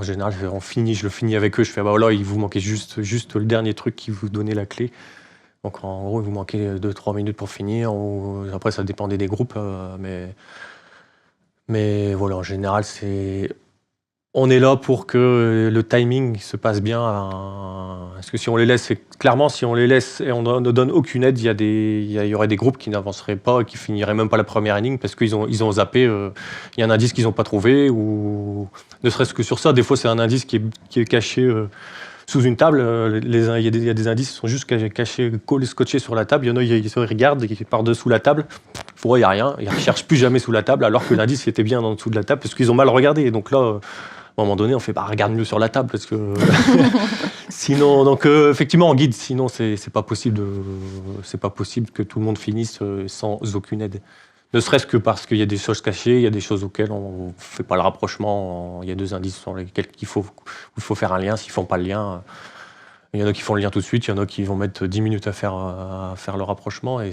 général, je le finis avec eux, je fais voilà, il vous manquait juste le dernier truc qui vous donnait la clé. Donc en gros, il vous manquait 2-3 minutes pour finir. Après, ça dépendait des groupes, mais voilà, en général, on est là pour que le timing se passe bien. Parce que si on les laisse et on ne donne aucune aide, il y aurait des groupes qui n'avanceraient pas, qui finiraient même pas la première énigme parce qu'ils ont zappé. Il y a un indice qu'ils n'ont pas trouvé, ou ne serait-ce que sur ça. Des fois, c'est un indice qui est caché sous une table. Il y a des indices qui sont juste cachés, scotchés sur la table. Il y en a, ils se regardent par-dessous la table. Il n'y a rien. Ils ne recherchent plus jamais sous la table, alors que l'indice était bien en dessous de la table parce qu'ils ont mal regardé. Et donc là, à un moment donné, on fait regarde mieux sur la table parce que sinon, donc effectivement en guide, sinon c'est pas possible que tout le monde finisse sans aucune aide. Ne serait-ce que parce qu'il y a des choses cachées, il y a des choses auxquelles on ne fait pas le rapprochement. Il y a 2 indices sur lesquels il faut faire un lien. S'ils ne font pas le lien, il y en a qui font le lien tout de suite, il y en a qui vont mettre 10 minutes à faire le rapprochement, et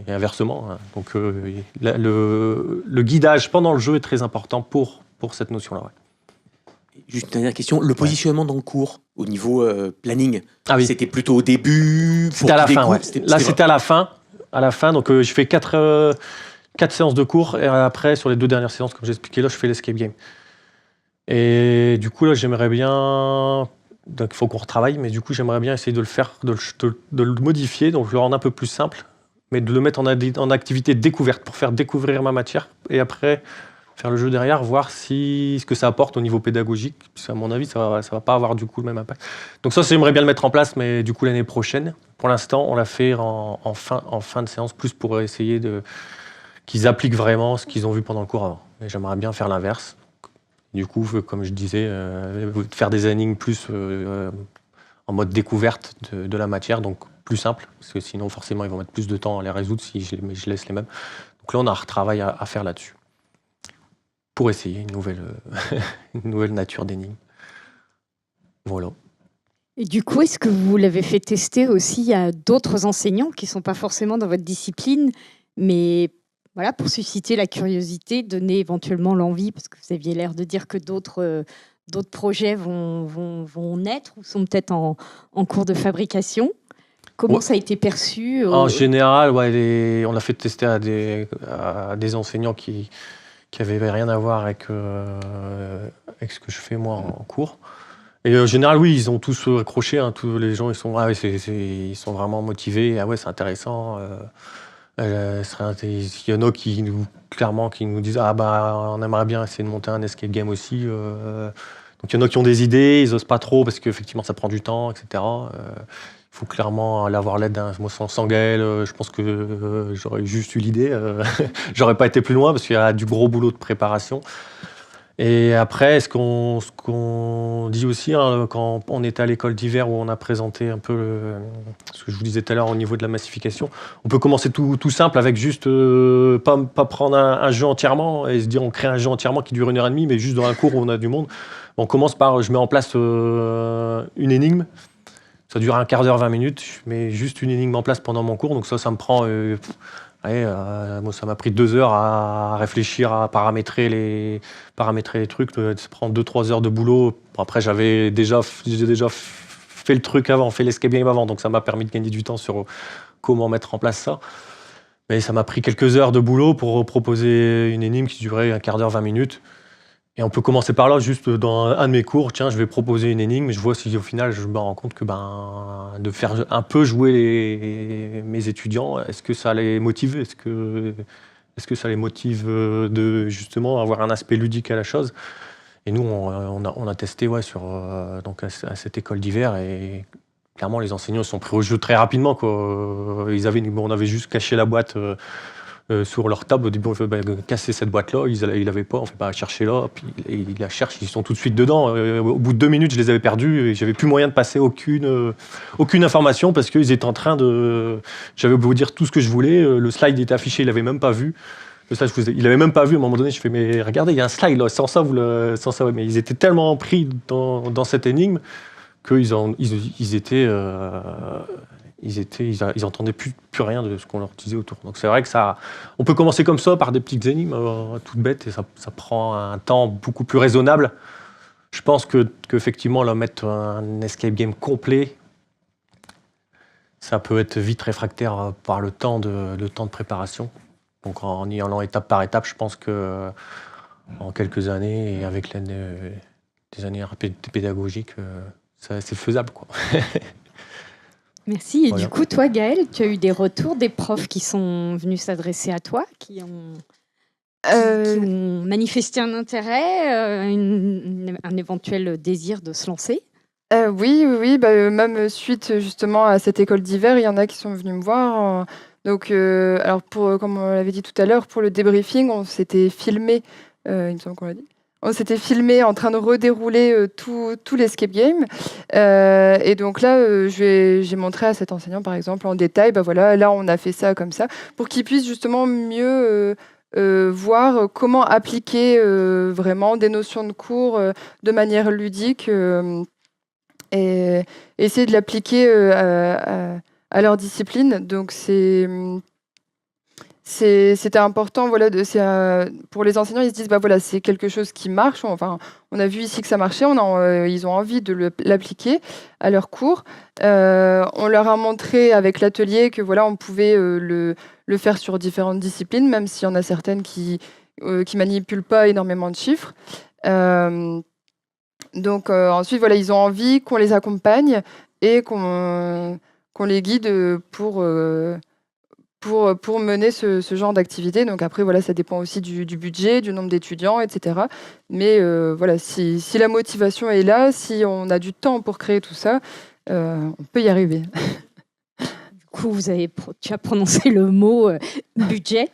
inversement. Donc le guidage pendant le jeu est très important pour cette notion-là. Ouais. Juste une dernière question, le positionnement dans le cours, au niveau planning, c'était plutôt au début? C'était à la fin, ouais. Là, c'était à la fin. À la fin, donc je fais 4 séances de cours, et après, sur les 2 dernières séances, comme j'ai expliqué là, je fais l'escape game. Et du coup, là, j'aimerais bien... Donc, il faut qu'on retravaille, mais du coup, j'aimerais bien essayer de le faire, de le modifier, donc le rendre un peu plus simple, mais de le mettre en activité découverte, pour faire découvrir ma matière, et après... faire le jeu derrière, voir ce que ça apporte au niveau pédagogique, puisque à mon avis, ça va pas avoir du coup le même impact. Donc ça, j'aimerais bien le mettre en place, mais du coup l'année prochaine. Pour l'instant, on l'a fait en fin de séance, plus pour essayer qu'ils appliquent vraiment ce qu'ils ont vu pendant le cours avant. Et j'aimerais bien faire l'inverse. Du coup, comme je disais, faire des énigmes plus en mode découverte de la matière, donc plus simple, parce que sinon forcément ils vont mettre plus de temps à les résoudre si je laisse les mêmes. Donc là, on a un retravail à faire là-dessus, pour essayer une nouvelle nature d'énigme. Voilà. Et du coup, est-ce que vous l'avez fait tester aussi à d'autres enseignants qui ne sont pas forcément dans votre discipline, mais voilà, pour susciter la curiosité, donner éventuellement l'envie, parce que vous aviez l'air de dire que d'autres projets vont naître ou sont peut-être en cours de fabrication. Comment ça a été perçu En général, on l'a fait tester à des enseignants qui n'avaient rien à voir avec ce que je fais moi en cours. Et en général, oui, ils ont tous accroché. Tous les gens, ils sont vraiment motivés. Ah ouais, c'est intéressant. Il y en a qui nous disent on aimerait bien essayer de monter un escape game aussi. Donc il y en a qui ont des idées, ils n'osent pas trop parce qu'effectivement ça prend du temps, etc. Il faut clairement avoir l'aide moi sans Gaël, je pense que j'aurais juste eu l'idée. J'aurais pas été plus loin parce qu'il y a du gros boulot de préparation. Et après, ce qu'on dit aussi, hein, quand on était à l'école d'hiver où on a présenté un peu ce que je vous disais tout à l'heure au niveau de la massification, on peut commencer tout simple avec juste pas prendre un jeu entièrement et se dire on crée un jeu entièrement qui dure 1h30, mais juste dans un cours où on a du monde. On commence par, je mets en place une énigme. Ça dure un quart d'heure, 20 minutes. Je mets juste une énigme en place pendant mon cours. Donc ça me prend... moi, ça m'a pris 2 heures à réfléchir, à paramétrer les trucs. Ça prend 2-3 heures de boulot. Bon, après, j'ai déjà fait le truc avant, fait l'escape game avant. Donc ça m'a permis de gagner du temps sur comment mettre en place ça. Mais ça m'a pris quelques heures de boulot pour proposer une énigme qui durait un quart d'heure, 20 minutes. Et on peut commencer par là, juste dans un de mes cours. Tiens, je vais proposer une énigme. Je vois si au final, je me rends compte que de faire un peu jouer mes étudiants, est-ce que ça les motive? Est-ce que ça les motive de justement avoir un aspect ludique à la chose? Et nous, on a testé donc à cette école d'hiver et clairement, les enseignants se sont pris au jeu très rapidement, quoi. On avait juste caché la boîte sur leur table. Au début, on fait casser cette boîte-là. Ils l'avaient pas. On fait chercher là. Puis ils la cherchent. Ils sont tout de suite dedans. Au bout de 2 minutes, je les avais perdus et j'avais plus moyen de passer aucune information parce qu'ils étaient en train de. J'avais beau dire tout ce que je voulais. Le slide était affiché. Il l'avait même pas vu. Il l'avait même pas vu. À un moment donné, je fais mais regardez, il y a un slide là. Sans ça, ouais. Mais ils étaient tellement pris dans cette énigme qu'ils étaient. Ils entendaient plus rien de ce qu'on leur disait autour. Donc c'est vrai que on peut commencer comme ça par des petites énigmes toutes bêtes et ça prend un temps beaucoup plus raisonnable. Je pense qu'effectivement là, mettre un escape game complet, ça peut être vite réfractaire par le temps de préparation. Donc en y allant étape par étape, je pense que en quelques années et avec l'aide des années pédagogiques, c'est faisable, quoi. Merci. Et Voilà. du coup, toi, Gaëlle, tu as eu des retours des profs qui sont venus s'adresser à toi, qui ont manifesté un intérêt, un éventuel désir de se lancer? Oui. Même suite justement à cette école d'hiver, il y en a qui sont venus me voir. Donc, alors comme on l'avait dit tout à l'heure, pour le débriefing, on s'était filmé, il me semble qu'on l'a dit. On s'était filmé en train de redérouler tout l'escape game. Et donc là, j'ai montré à cet enseignant, par exemple, en détail, voilà, là, on a fait ça comme ça, pour qu'il puisse justement mieux voir comment appliquer vraiment des notions de cours de manière ludique et essayer de l'appliquer à leur discipline. Donc c'était important, voilà, pour les enseignants, ils se disent, voilà, c'est quelque chose qui marche. Enfin, on a vu ici que ça marchait, ils ont envie de l'appliquer à leurs cours. On leur a montré avec l'atelier que voilà, on pouvait le faire sur différentes disciplines, même s'il y en a certaines qui manipulent pas énormément de chiffres. Donc ensuite, voilà, ils ont envie qu'on les accompagne et qu'on les guide pour mener ce genre d'activité. Donc après, voilà, ça dépend aussi du budget, du nombre d'étudiants, etc. Mais voilà, si la motivation est là, si on a du temps pour créer tout ça, on peut y arriver. Du coup, tu as prononcé le mot budget.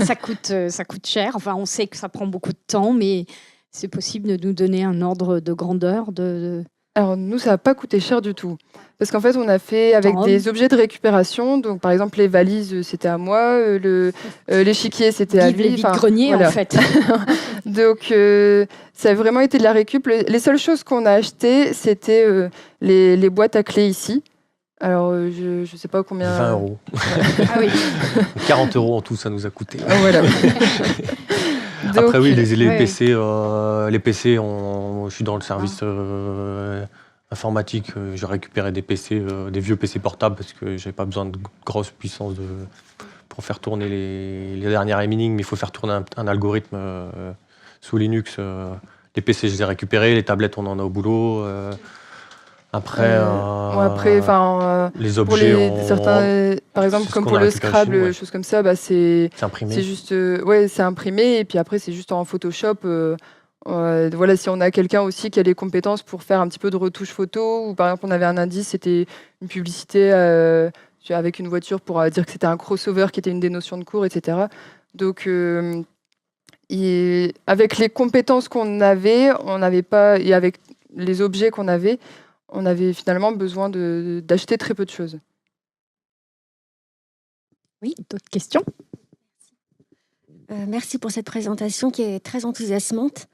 Ça coûte cher. Enfin, on sait que ça prend beaucoup de temps, mais c'est possible de nous donner un ordre de grandeur Alors nous, ça n'a pas coûté cher du tout. Parce qu'en fait, on a fait avec des objets de récupération. Donc, par exemple, les valises, c'était à moi. L'échiquier, c'était à lui. Les vides-greniers, voilà. En fait. Donc, ça a vraiment été de la récup. Les seules choses qu'on a achetées, c'était les boîtes à clés ici. Alors, je ne sais pas combien... 20 €. Ah oui. 40 € en tout, ça nous a coûté. Voilà. Donc, après, oui, les PC, je suis dans le service informatique. J'ai récupéré des PC, des vieux PC portables parce que j'avais pas besoin de grosse puissance pour faire tourner les dernières énigmes. Il faut faire tourner un algorithme sous Linux. Les PC, je les ai récupérés. Les tablettes, on en a au boulot. Après, les objets, certains, par exemple, comme pour le Scrabble, choses comme ça, c'est imprimé. C'est juste, c'est imprimé et puis après c'est juste en Photoshop. Voilà, si on a quelqu'un aussi qui a les compétences pour faire un petit peu de retouche photo, ou par exemple on avait un indice, c'était une publicité avec une voiture pour dire que c'était un crossover qui était une des notions de cours, etc. Donc avec les compétences qu'on avait, on n'avait pas, et avec les objets qu'on avait, on avait finalement besoin d'acheter très peu de choses. Oui, d'autres questions? Merci pour cette présentation qui est très enthousiasmante.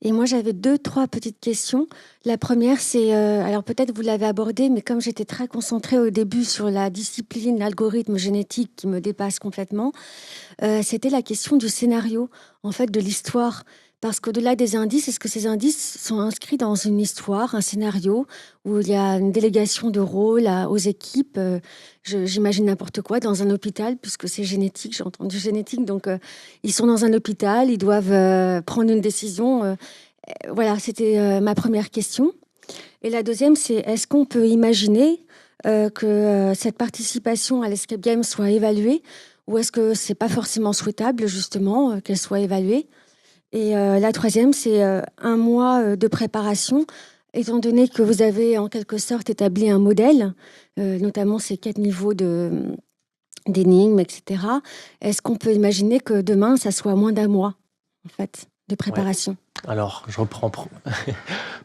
Et moi, j'avais 2-3 petites questions. La première, c'est, alors peut-être vous l'avez abordé, mais comme j'étais très concentrée au début sur la discipline, l'algorithme génétique qui me dépasse complètement, c'était la question du scénario, en fait, de l'histoire. Parce qu'au-delà des indices, est-ce que ces indices sont inscrits dans une histoire, un scénario, où il y a une délégation de rôles aux équipes, j'imagine n'importe quoi, dans un hôpital, puisque c'est génétique, j'ai entendu génétique, donc ils sont dans un hôpital, ils doivent prendre une décision. Voilà, c'était ma première question. Et la deuxième, c'est est-ce qu'on peut imaginer que cette participation à l'Escape Game soit évaluée, ou est-ce que c'est pas forcément souhaitable, justement, qu'elle soit évaluée? Et la troisième, c'est 1 mois de préparation. Étant donné que vous avez en quelque sorte établi un modèle, notamment ces 4 niveaux d'énigmes, etc., est-ce qu'on peut imaginer que demain, ça soit moins d'1 mois, en fait, de préparation? Ouais. Alors, je reprends.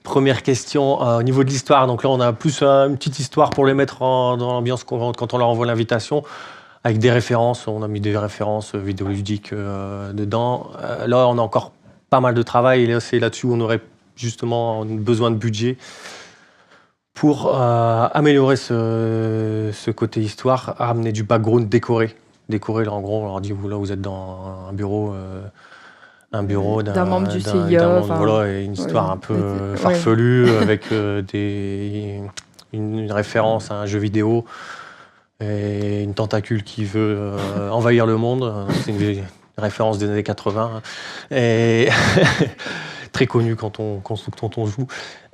Première question, au niveau de l'histoire. Donc là, on a plus une petite histoire pour les mettre dans l'ambiance quand on leur envoie l'invitation, avec des références. On a mis des références vidéoludiques dedans. Là, on a encore pas mal de travail. Et c'est là-dessus où on aurait justement besoin de budget pour améliorer ce côté histoire, amener du background décoré. Décoré, là, en gros, on leur dit, là, vous êtes dans un bureau d'un membre du CIA. Voilà, et une histoire un peu farfelue avec une référence à un jeu vidéo et une tentacule qui veut envahir le monde. C'est une référence des années 80. Et très connue quand on joue.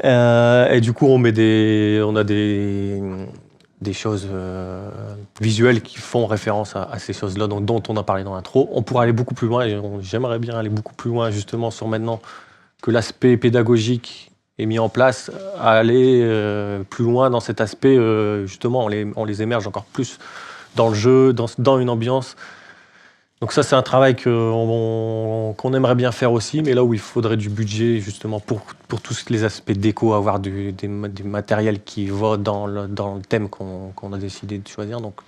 Et du coup, on a des choses visuelles qui font référence à ces choses-là dont on a parlé dans l'intro. On pourrait aller beaucoup plus loin, et j'aimerais bien aller beaucoup plus loin justement sur maintenant que l'aspect pédagogique est mis en place, à aller plus loin dans cet aspect, justement, on les émerge encore plus dans le jeu, dans une ambiance. Donc ça, c'est un travail qu'on aimerait bien faire aussi, mais là où il faudrait du budget justement pour tous les aspects déco, avoir du matériel qui va dans le thème qu'on a décidé de choisir. Donc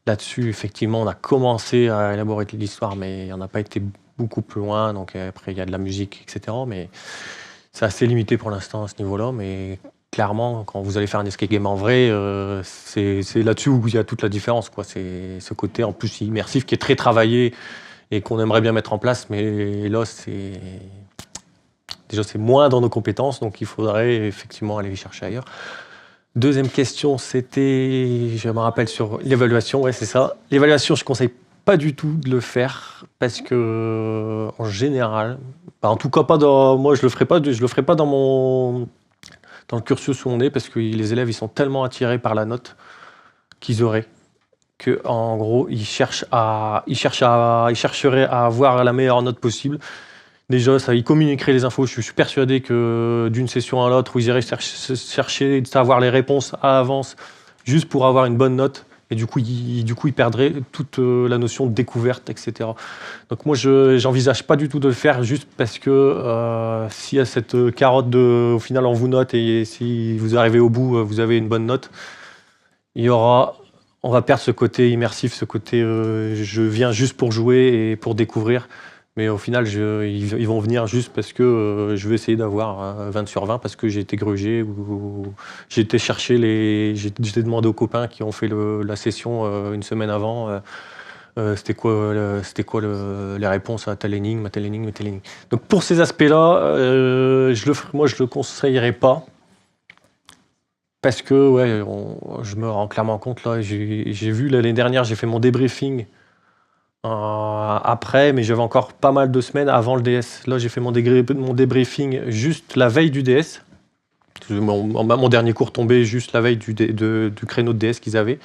là-dessus, effectivement, on a commencé à élaborer l'histoire, mais on n'a pas été beaucoup plus loin. Donc après, il y a de la musique, etc. Mais c'est assez limité pour l'instant à ce niveau-là. Mais clairement, quand vous allez faire un escape game en vrai, c'est là-dessus où il y a toute la différence, quoi. C'est ce côté en plus immersif qui est très travaillé et qu'on aimerait bien mettre en place, mais là, c'est moins dans nos compétences, donc il faudrait effectivement aller les chercher ailleurs. Deuxième question, c'était, je me rappelle, sur l'évaluation. Ouais, c'est ça. L'évaluation, je ne conseille pas du tout de le faire parce que, en général, en tout cas moi, je le ferai pas dans le cursus où on est, parce que les élèves, ils sont tellement attirés par la note qu'ils auraient, que en gros, ils chercheraient à avoir la meilleure note possible. Déjà, ils communiqueraient les infos. Je suis persuadé que d'une session à l'autre, où ils iraient chercher de savoir les réponses à l'avance, juste pour avoir une bonne note. Et du coup, ils perdraient toute la notion de découverte, etc. Donc moi, je n'envisage pas du tout de le faire, juste parce que s'il y a cette carotte au final, on vous note, et si vous arrivez au bout, vous avez une bonne note, on va perdre ce côté immersif, ce côté je viens juste pour jouer et pour découvrir. Mais au final, ils vont venir juste parce que je vais essayer d'avoir 20 sur 20 parce que j'ai été grugé ou j'ai été chercher j'ai demandé aux copains qui ont fait la session une semaine avant c'était quoi les réponses à telle énigme, à telle énigme, à telle énigme. Donc pour ces aspects-là, moi je le conseillerais pas parce que je me rends clairement compte là. J'ai vu l'année dernière, j'ai fait mon débriefing. Après, mais j'avais encore pas mal de semaines avant le DS. Là, j'ai fait mon débriefing juste la veille du DS. Mon dernier cours tombait juste la veille du créneau de DS qu'ils avaient.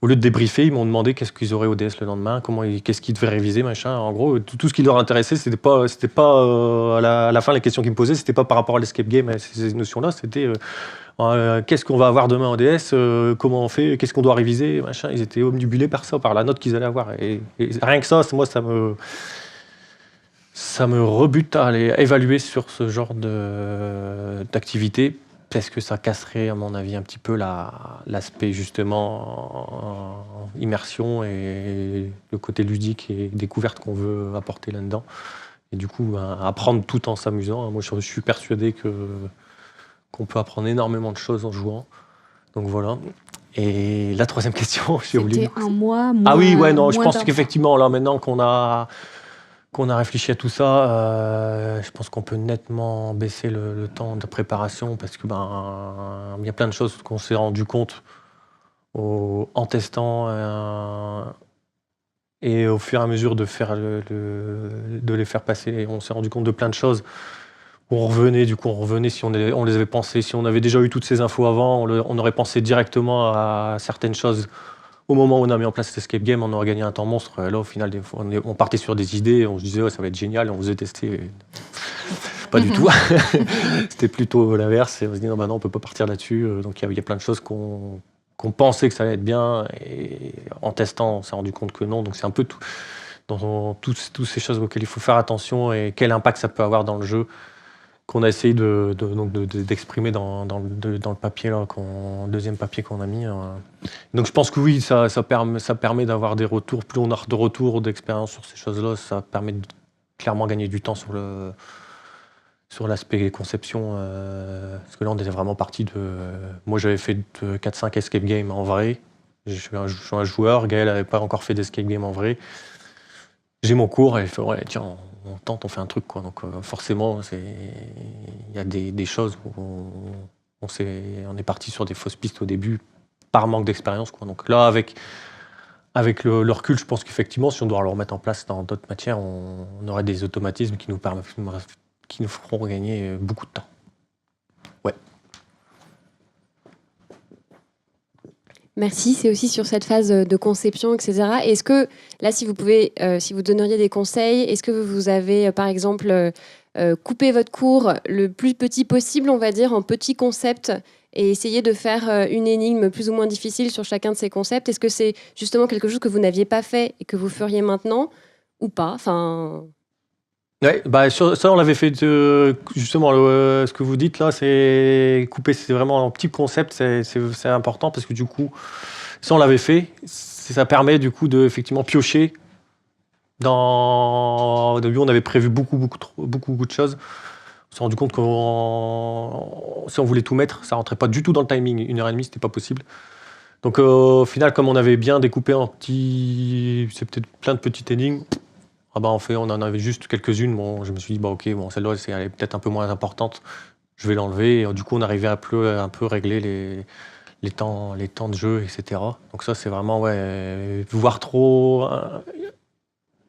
Au lieu de débriefer, ils m'ont demandé qu'est-ce qu'ils auraient au DS le lendemain, qu'est-ce qu'ils devaient réviser, machin. En gros, tout ce qui leur intéressait, c'était pas à la fin, les questions qu'ils me posaient, c'était pas par rapport à l'escape game, à ces notions-là, c'était qu'est-ce qu'on va avoir demain au DS, comment on fait, qu'est-ce qu'on doit réviser, machin. Ils étaient omnibulés par ça, par la note qu'ils allaient avoir. Et rien que ça, moi, Ça me rebute à aller évaluer sur ce genre d'activité parce que ça casserait, à mon avis, un petit peu l'aspect justement immersion et le côté ludique et découverte qu'on veut apporter là-dedans. Et du coup, apprendre tout en s'amusant. Moi, je suis persuadé qu'on peut apprendre énormément de choses en jouant. Donc voilà. Et la troisième question, j'ai oublié. C'était un mois, Ah oui, ouais, non, je moins pense d'un- qu'effectivement, là, maintenant qu'on a réfléchi à tout ça, je pense qu'on peut nettement baisser le temps de préparation parce que il y a plein de choses qu'on s'est rendu compte en testant et au fur et à mesure de les faire passer. On s'est rendu compte de plein de choses. On revenait si on les avait pensées, si on avait déjà eu toutes ces infos avant, on aurait pensé directement à certaines choses. Au moment où on a mis en place cet escape game, on aurait gagné un temps monstre. Et là, au final, des fois, on partait sur des idées, on se disait, ouais, ça va être génial, et on faisait tester. Et pas du tout. C'était plutôt l'inverse. Et on se dit, non, bah non, on peut pas partir là-dessus. Donc, il y a plein de choses qu'on pensait que ça allait être bien. Et en testant, on s'est rendu compte que non. Donc, c'est un peu tout, dans toutes ces choses auxquelles il faut faire attention et quel impact ça peut avoir dans le jeu, qu'on a essayé d'exprimer dans le papier, là, deuxième papier qu'on a mis. Donc je pense que oui, ça permet d'avoir des retours. Plus on a de retours, d'expérience sur ces choses-là, ça permet de clairement gagner du temps sur l'aspect conception. Parce que là, on était vraiment parti de... Moi, j'avais fait 4-5 escape games en vrai. Je suis un joueur, Gaël n'avait pas encore fait d'escape game en vrai. J'ai mon cours et il fait, ouais, tiens, on tente, on fait un truc, quoi. Donc forcément, il y a des choses où on est parti sur des fausses pistes au début par manque d'expérience, quoi. Donc là, avec le recul, je pense qu'effectivement, si on doit le remettre en place dans d'autres matières, on aurait des automatismes qui nous feront gagner beaucoup de temps. Ouais. Merci, c'est aussi sur cette phase de conception, etc. Est-ce que, là, si vous pouvez, si vous donneriez des conseils, est-ce que vous avez, par exemple, coupé votre cours le plus petit possible, on va dire, en petits concepts et essayer de faire une énigme plus ou moins difficile sur chacun de ces concepts? Est-ce que c'est justement quelque chose que vous n'aviez pas fait et que vous feriez maintenant ou pas? Ouais, ça on l'avait fait justement ce que vous dites là, c'est couper, c'est vraiment un petit concept, c'est important parce que du coup, ça on l'avait fait, ça permet du coup de effectivement piocher au début on avait prévu beaucoup de choses. On s'est rendu compte que si on voulait tout mettre, ça rentrait pas du tout dans le timing, 1h30 c'était pas possible. Donc au final, comme on avait bien découpé c'est peut-être plein de petites énigmes. On en avait juste quelques-unes. Bon, je me suis dit, ok, celle-là, elle est peut-être un peu moins importante. Je vais l'enlever. Et du coup, on arrivait à un peu régler les temps de jeu, etc. Donc ça, c'est vraiment, voir trop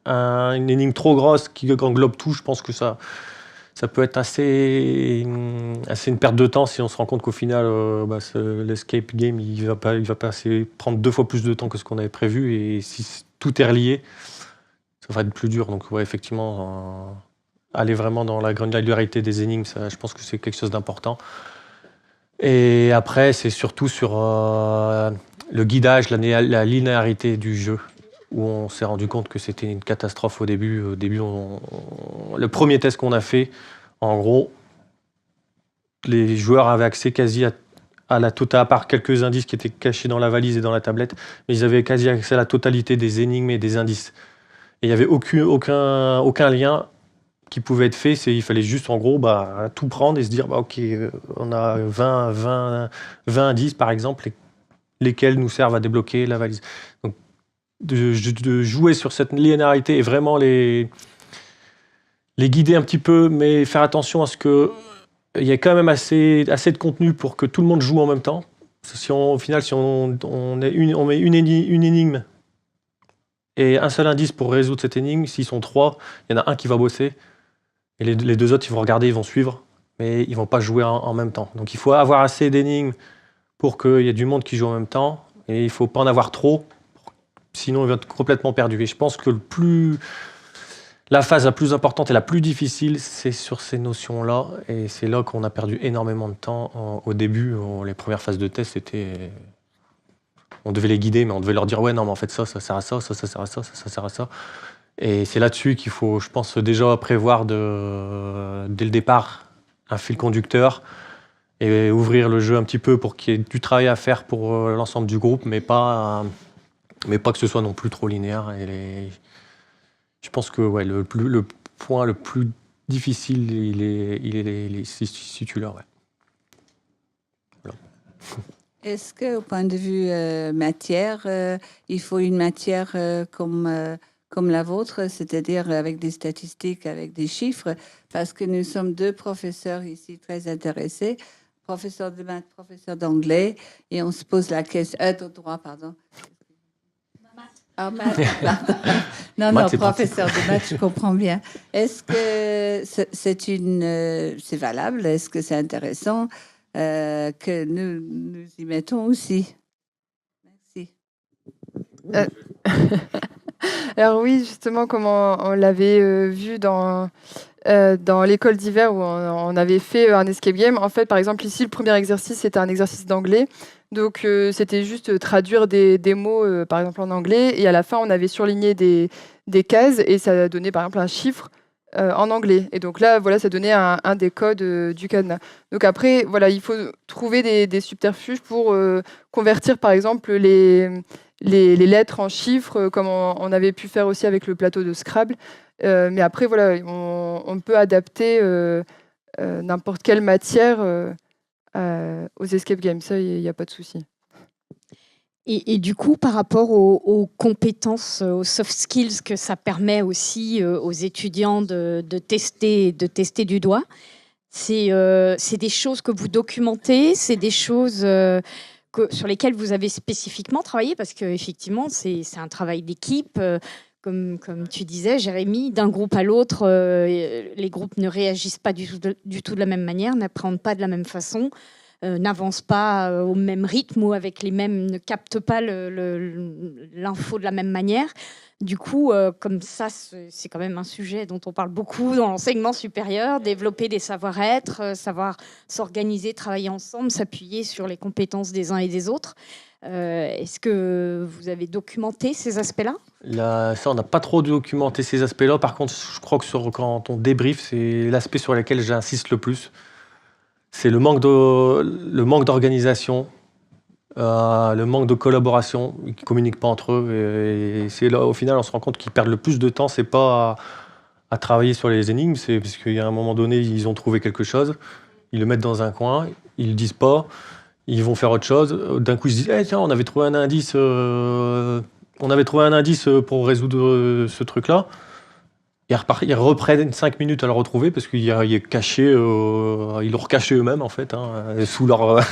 une énigme trop grosse qui englobe tout, je pense que ça peut être assez une perte de temps si on se rend compte qu'au final, l'escape game, il va prendre 2 fois plus de temps que ce qu'on avait prévu. Et si tout est relié, ça va être plus dur. Donc, effectivement, aller vraiment dans la granularité des énigmes, ça, je pense que c'est quelque chose d'important. Et après, c'est surtout sur le guidage, la linéarité du jeu, où on s'est rendu compte que c'était une catastrophe au début. Au début, le premier test qu'on a fait, en gros, les joueurs avaient accès quasi à la totale, à part quelques indices qui étaient cachés dans la valise et dans la tablette, mais ils avaient quasi accès à la totalité des énigmes et des indices. Et il n'y avait aucun lien qui pouvait être fait. Il fallait juste, en gros, tout prendre et se dire, ok, on a 20 indices, par exemple, lesquels nous servent à débloquer la valise. Donc, de jouer sur cette linéarité et vraiment les guider un petit peu, mais faire attention à ce qu'il y ait quand même assez de contenu pour que tout le monde joue en même temps. Au final, si on met une énigme et un seul indice pour résoudre cette énigme, s'ils sont 3, il y en a un qui va bosser, et les 2 autres, ils vont regarder, ils vont suivre, mais ils vont pas jouer en même temps. Donc il faut avoir assez d'énigmes pour qu'il y ait du monde qui joue en même temps, et il faut pas en avoir trop, sinon il va être complètement perdu. Et je pense que la phase la plus importante et la plus difficile, c'est sur ces notions-là, et c'est là qu'on a perdu énormément de temps. Au début, les premières phases de test, c'était... On devait les guider, mais on devait leur dire, ouais, non, mais en fait, ça sert à ça, ça sert à ça, ça sert à ça. Et c'est là-dessus qu'il faut, je pense, déjà prévoir dès le départ un fil conducteur et ouvrir le jeu un petit peu pour qu'il y ait du travail à faire pour l'ensemble du groupe, mais pas que ce soit non plus trop linéaire. Je pense que ouais, le point le plus difficile, il se situe là. Ouais. Voilà. Est-ce qu'au point de vue matière, il faut une matière comme la vôtre, c'est-à-dire avec des statistiques, avec des chiffres, parce que nous sommes 2 professeurs ici très intéressés, professeur de maths, professeur d'anglais, et on se pose la question... de droit, pardon. Ah, maths, pardon. Non, professeur de maths, je comprends bien. Est-ce que c'est valable? Est-ce que c'est intéressant que nous y mettons aussi? Merci. Alors oui, justement, comme on l'avait vu dans l'école d'hiver où on avait fait un escape game. En fait, par exemple, ici, le premier exercice, c'était un exercice d'anglais. Donc, c'était juste traduire des mots, par exemple, en anglais. Et à la fin, on avait surligné des cases et ça donnait, par exemple, un chiffre en anglais. Et donc là, voilà, ça donnait un des codes du cadenas. Donc après, voilà, il faut trouver des subterfuges pour convertir, par exemple, les lettres en chiffres, comme on avait pu faire aussi avec le plateau de Scrabble. Mais après, voilà, on peut adapter n'importe quelle matière aux escape games. Ça, il n'y a pas de souci. Et du coup, par rapport aux compétences, aux soft skills que ça permet aussi aux étudiants de tester du doigt, c'est des choses que vous documentez, c'est des choses sur lesquelles vous avez spécifiquement travaillé, parce qu'effectivement, c'est un travail d'équipe. Comme tu disais, Jérémy, d'un groupe à l'autre, les groupes ne réagissent pas du tout de la même manière, n'appréhendent pas de la même façon, n'avancent pas au même rythme ou avec les mêmes, ne captent pas l'info de la même manière. Du coup, comme ça, c'est quand même un sujet dont on parle beaucoup dans l'enseignement supérieur, développer des savoir-être, savoir s'organiser, travailler ensemble, s'appuyer sur les compétences des uns et des autres. Est-ce que vous avez documenté ces aspects-là ? Ça, on n'a pas trop documenté ces aspects-là. Par contre, je crois que quand on débrief, c'est l'aspect sur lequel j'insiste le plus. C'est le manque d'organisation, le manque de collaboration. Ils ne communiquent pas entre eux. Et c'est là, au final, on se rend compte qu'ils perdent le plus de temps. C'est pas à travailler sur les énigmes, c'est parce qu'il y a un moment donné, ils ont trouvé quelque chose. Ils le mettent dans un coin, ils ne le disent pas. Ils vont faire autre chose. D'un coup, ils se disent tiens, on avait trouvé un indice pour résoudre ce truc-là. Ils reprennent 5 minutes à le retrouver parce qu'il est caché. Ils l'ont recaché eux-mêmes, en fait, sous leur. Et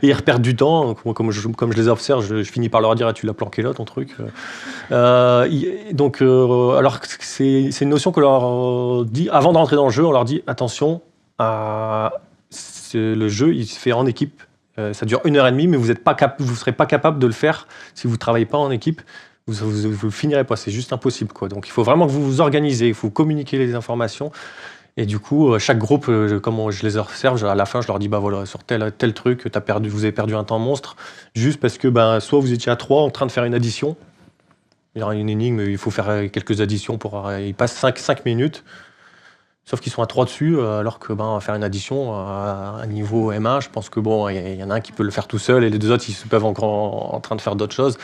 ils reperdent du temps. Comme je les observe, je finis par leur dire tu l'as planqué là, ton truc. Donc, alors que c'est une notion que leur dit avant de rentrer dans le jeu, on leur dit attention. Le jeu, il se fait en équipe. Ça dure 1h30, mais vous ne serez pas capable de le faire si vous ne travaillez pas en équipe. Vous ne finirez pas, c'est juste impossible, quoi. Donc il faut vraiment que vous vous organisez, il faut communiquer les informations. Et du coup, chaque groupe, comme je les observe, à la fin, je leur dis voilà, sur tel truc, vous avez perdu un temps monstre, juste parce que soit vous étiez à 3 en train de faire une addition. Il y aura une énigme, il faut faire quelques additions il passe 5 minutes. Sauf qu'ils sont à 3 dessus, alors que faire une addition à un niveau M1, je pense que il y en a un qui peut le faire tout seul et les 2 autres, ils peuvent encore en train de faire d'autres choses.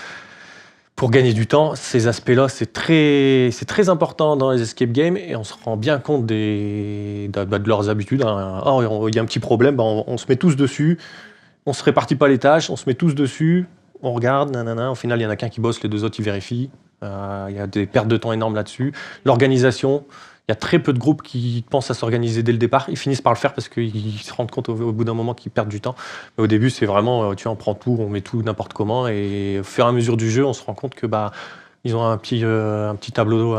Pour gagner du temps, ces aspects-là, c'est très important dans les escape games et on se rend bien compte de leurs habitudes. Il y a un petit problème, on se met tous dessus, on se répartit pas les tâches, on se met tous dessus, on regarde, au final, il y en a qu'un qui bosse, les 2 autres, ils vérifient. Il y a des pertes de temps énormes là-dessus. L'organisation. Il y a très peu de groupes qui pensent à s'organiser dès le départ. Ils finissent par le faire parce qu'ils se rendent compte au bout d'un moment qu'ils perdent du temps. Mais au début, c'est vraiment, on prend tout, on met tout n'importe comment. Et au fur et à mesure du jeu, on se rend compte que ils ont un petit tableau,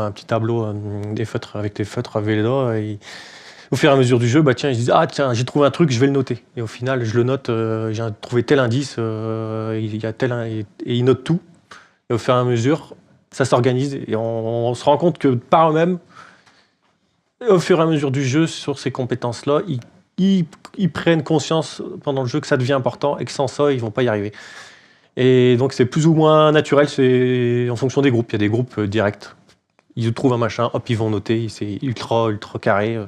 des feutres avec des feutres à Vélo. Et au fur et à mesure du jeu, ils se disent j'ai trouvé un truc, je vais le noter. Et au final, je le note. J'ai trouvé tel indice, il y a et ils notent tout. Et au fur et à mesure, ça s'organise et on se rend compte que par eux-mêmes. Au fur et à mesure du jeu, sur ces compétences-là, ils prennent conscience pendant le jeu que ça devient important et que sans ça, ils ne vont pas y arriver. Et donc, c'est plus ou moins naturel, c'est en fonction des groupes. Il y a des groupes directs. Ils trouvent un machin, hop, ils vont noter, c'est ultra carré.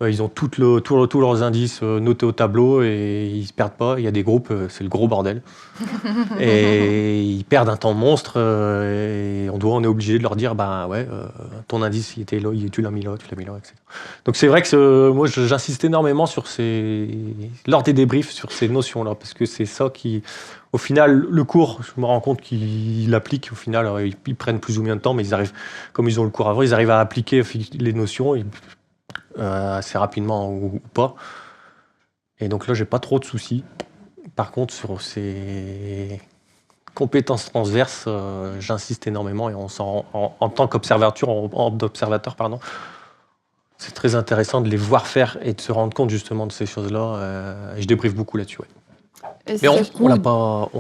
Ils ont tous leurs indices notés au tableau et ils se perdent pas. Il y a des groupes, c'est le gros bordel. Et ils perdent un temps monstre et on est obligé de leur dire, bah ouais, ton indice, il était là, tu l'as mis là, etc. Donc c'est vrai que moi, j'insiste énormément lors des débriefs sur ces notions-là, parce que c'est ça qui, au final, le cours, je me rends compte qu'ils l'appliquent, au final, ils prennent plus ou moins de temps, mais ils arrivent, comme ils ont le cours avant, ils arrivent à appliquer les notions assez rapidement ou pas. Et donc là, j'ai pas trop de soucis. Par contre, sur ces compétences transverses, j'insiste énormément et on en tant qu'observateur, pardon, c'est très intéressant de les voir faire et de se rendre compte justement de ces choses-là. Et je débriefe beaucoup là-dessus. Ouais. Mais on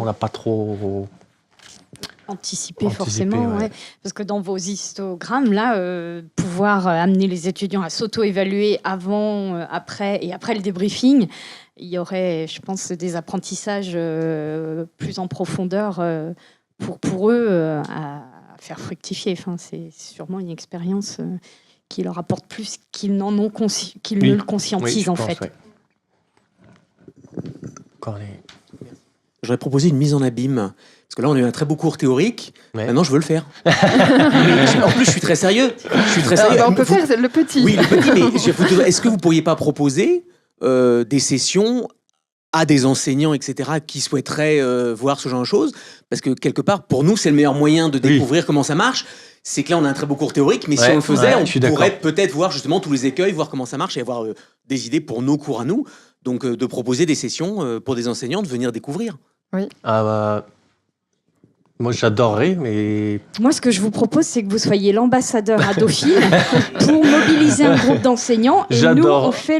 l'a pas trop anticipé forcément, ouais. Parce que dans vos histogrammes, là, pouvoir amener les étudiants à s'auto-évaluer avant, après et après le débriefing, il y aurait, je pense, des apprentissages plus en profondeur pour eux à faire fructifier. Enfin, c'est sûrement une expérience qui leur apporte plus qu'ils n'en ont qu'ils ne le conscientisent en fait. J'aurais proposé une mise en abîme. Parce que là, on a eu un très beau cours théorique. Ouais. Maintenant, je veux le faire. En plus, je suis très sérieux. On peut faire le petit. Oui, le petit, mais est-ce que vous ne pourriez pas proposer des sessions à des enseignants, etc., qui souhaiteraient voir ce genre de choses? Parce que quelque part, pour nous, c'est le meilleur moyen de découvrir comment ça marche. C'est que là, on a un très beau cours théorique, mais si on le faisait, on pourrait peut-être voir justement tous les écueils, voir comment ça marche et avoir des idées pour nos cours à nous. Donc, de proposer des sessions pour des enseignants de venir découvrir. Oui. Moi, j'adorerais, mais... Moi, ce que je vous propose, c'est que vous soyez l'ambassadeur à Dauphine pour mobiliser un groupe d'enseignants. Et nous, on fait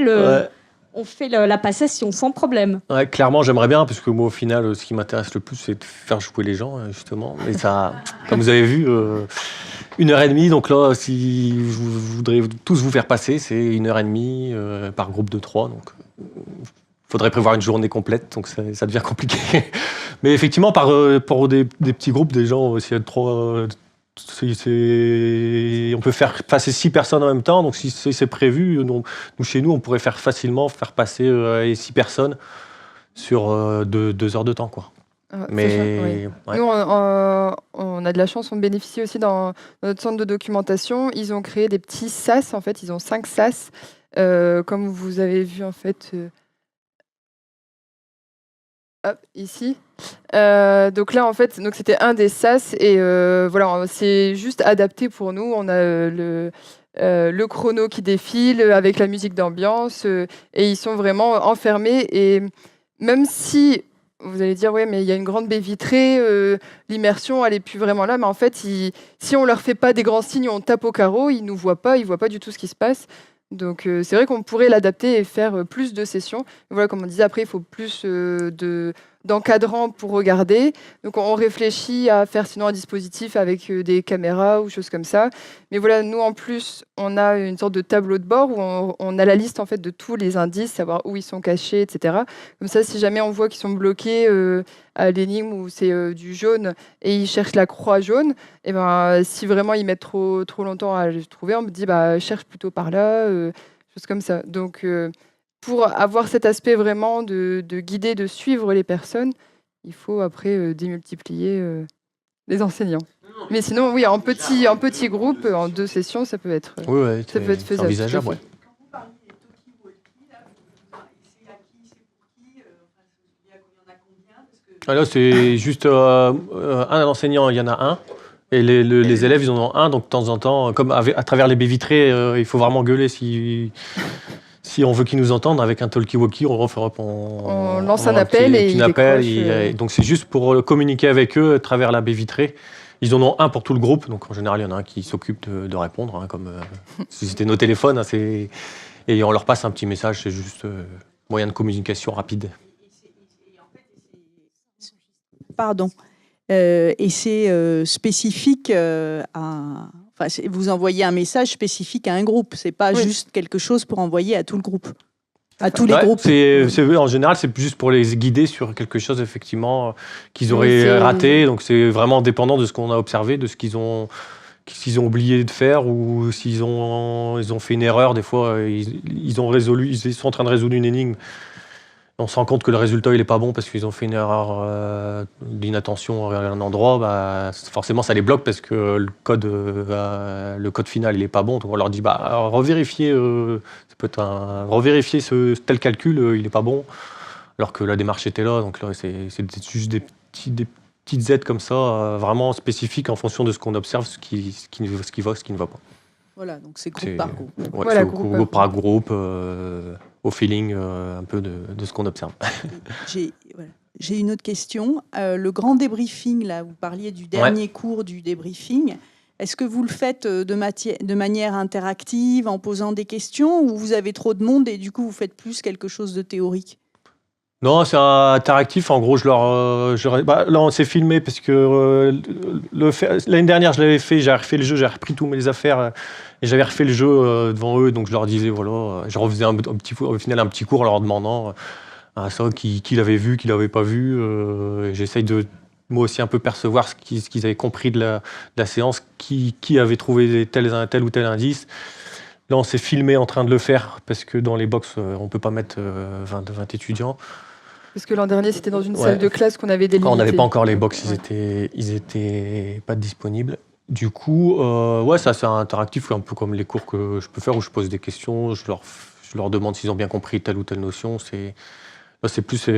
la passation sans problème. Ouais, clairement, j'aimerais bien, parce que moi, au final, ce qui m'intéresse le plus, c'est de faire jouer les gens, justement. Mais ça, comme vous avez vu, 1h30. Donc là, si je voudrais tous vous faire passer, c'est 1h30 par groupe de 3. Donc, faudrait prévoir une journée complète, donc ça devient compliqué. Mais effectivement, pour des petits groupes, des gens, s'il y a 3, on peut faire passer 6 personnes en même temps. Donc si c'est prévu, chez nous, on pourrait facilement faire passer 6 personnes sur 2 heures de temps, quoi. Mais ouais. Nous, on a de la chance, on bénéficie aussi dans notre centre de documentation. Ils ont créé des petits SAS, en fait, ils ont 5 SAS, comme vous avez vu en fait. Hop, ici. Donc là, en fait, c'était un des SAS et voilà, c'est juste adapté pour nous. On a le chrono qui défile avec la musique d'ambiance et ils sont vraiment enfermés. Et même si vous allez dire, ouais, mais il y a une grande baie vitrée, l'immersion, elle n'est plus vraiment là. Mais en fait, si on leur fait pas des grands signes, on tape au carreau, ils nous voient pas, ils voient pas du tout ce qui se passe. Donc c'est vrai qu'on pourrait l'adapter et faire plus de sessions. Et voilà, comme on disait, après, il faut plus d'encadrants pour regarder. Donc on réfléchit à faire sinon un dispositif avec des caméras ou choses comme ça. Mais voilà, nous en plus, on a une sorte de tableau de bord où on a la liste en fait de tous les indices, savoir où ils sont cachés, etc. Comme ça, si jamais on voit qu'ils sont bloqués à l'énigme où c'est du jaune et ils cherchent la croix jaune, et ben si vraiment ils mettent trop longtemps à le trouver, on me dit cherche plutôt par là, choses comme ça. Donc pour avoir cet aspect vraiment de guider, de suivre les personnes, il faut après démultiplier les enseignants. Mais sinon, oui, en petit groupe, en 2 sessions, ça peut être, ça peut être faisable. Envisageable, ouais. Là, c'est juste un enseignant, il y en a un. Et les élèves, ils en ont un. Donc, de temps en temps, comme à travers les baies vitrées, il faut vraiment gueuler si on veut qu'ils nous entendent. Avec un talkie-walkie, on lance un appel et ils décrochent. Donc, c'est juste pour communiquer avec eux à travers la baie vitrée. Ils en ont un pour tout le groupe. Donc, en général, il y en a un qui s'occupe de répondre, comme si c'était nos téléphones. Et on leur passe un petit message. C'est juste moyen de communication rapide. Pardon. Et c'est spécifique vous envoyez un message spécifique à un groupe. C'est pas juste quelque chose pour envoyer à tout le groupe, à tous les groupes. En général, c'est juste pour les guider sur quelque chose effectivement qu'ils auraient raté. Donc c'est vraiment dépendant de ce qu'on a observé, de ce qu'ils ont s'ils ont oublié de faire ou s'ils ont fait une erreur. Des fois, ils sont en train de résoudre une énigme. On se rend compte que le résultat il est pas bon parce qu'ils ont fait une erreur d'inattention à un endroit. Bah, forcément, ça les bloque parce que le code final il est pas bon. Donc on leur dit revérifiez, revérifiez ce tel calcul, il est pas bon. Alors que la démarche était là. Donc là, c'est juste des petites aides comme ça, vraiment spécifiques en fonction de ce qu'on observe, ce qui va, ce qui ne va pas. Voilà, donc c'est groupe par groupe. Ouais, Voilà, c'est groupe par groupe, au feeling un peu de ce qu'on observe. J'ai une autre question. Le grand débriefing, là, vous parliez du dernier cours du débriefing. Est-ce que vous le faites de manière interactive, en posant des questions, ou vous avez trop de monde et du coup vous faites plus quelque chose de théorique? Non, c'est interactif. En gros, là, on s'est filmé parce que l'année dernière, je l'avais fait. J'avais refait le jeu, j'ai repris toutes mes affaires et j'avais refait le jeu devant eux. Donc, je leur disais, voilà, je refaisais au final un petit cours leur demandant ça, qui l'avait vu, qui l'avait pas vu. J'essaye de, moi aussi, un peu percevoir ce qu'ils avaient compris de la séance, qui avait trouvé tel ou tel indice. Là, on s'est filmé en train de le faire parce que dans les box, on peut pas mettre 20 étudiants. Parce que l'an dernier, c'était dans une salle de classe qu'on avait délimitée. Quand on n'avait pas encore les box, ils étaient pas disponibles. Du coup, ça c'est interactif, un peu comme les cours que je peux faire où je pose des questions, je leur demande s'ils ont bien compris telle ou telle notion. C'est plus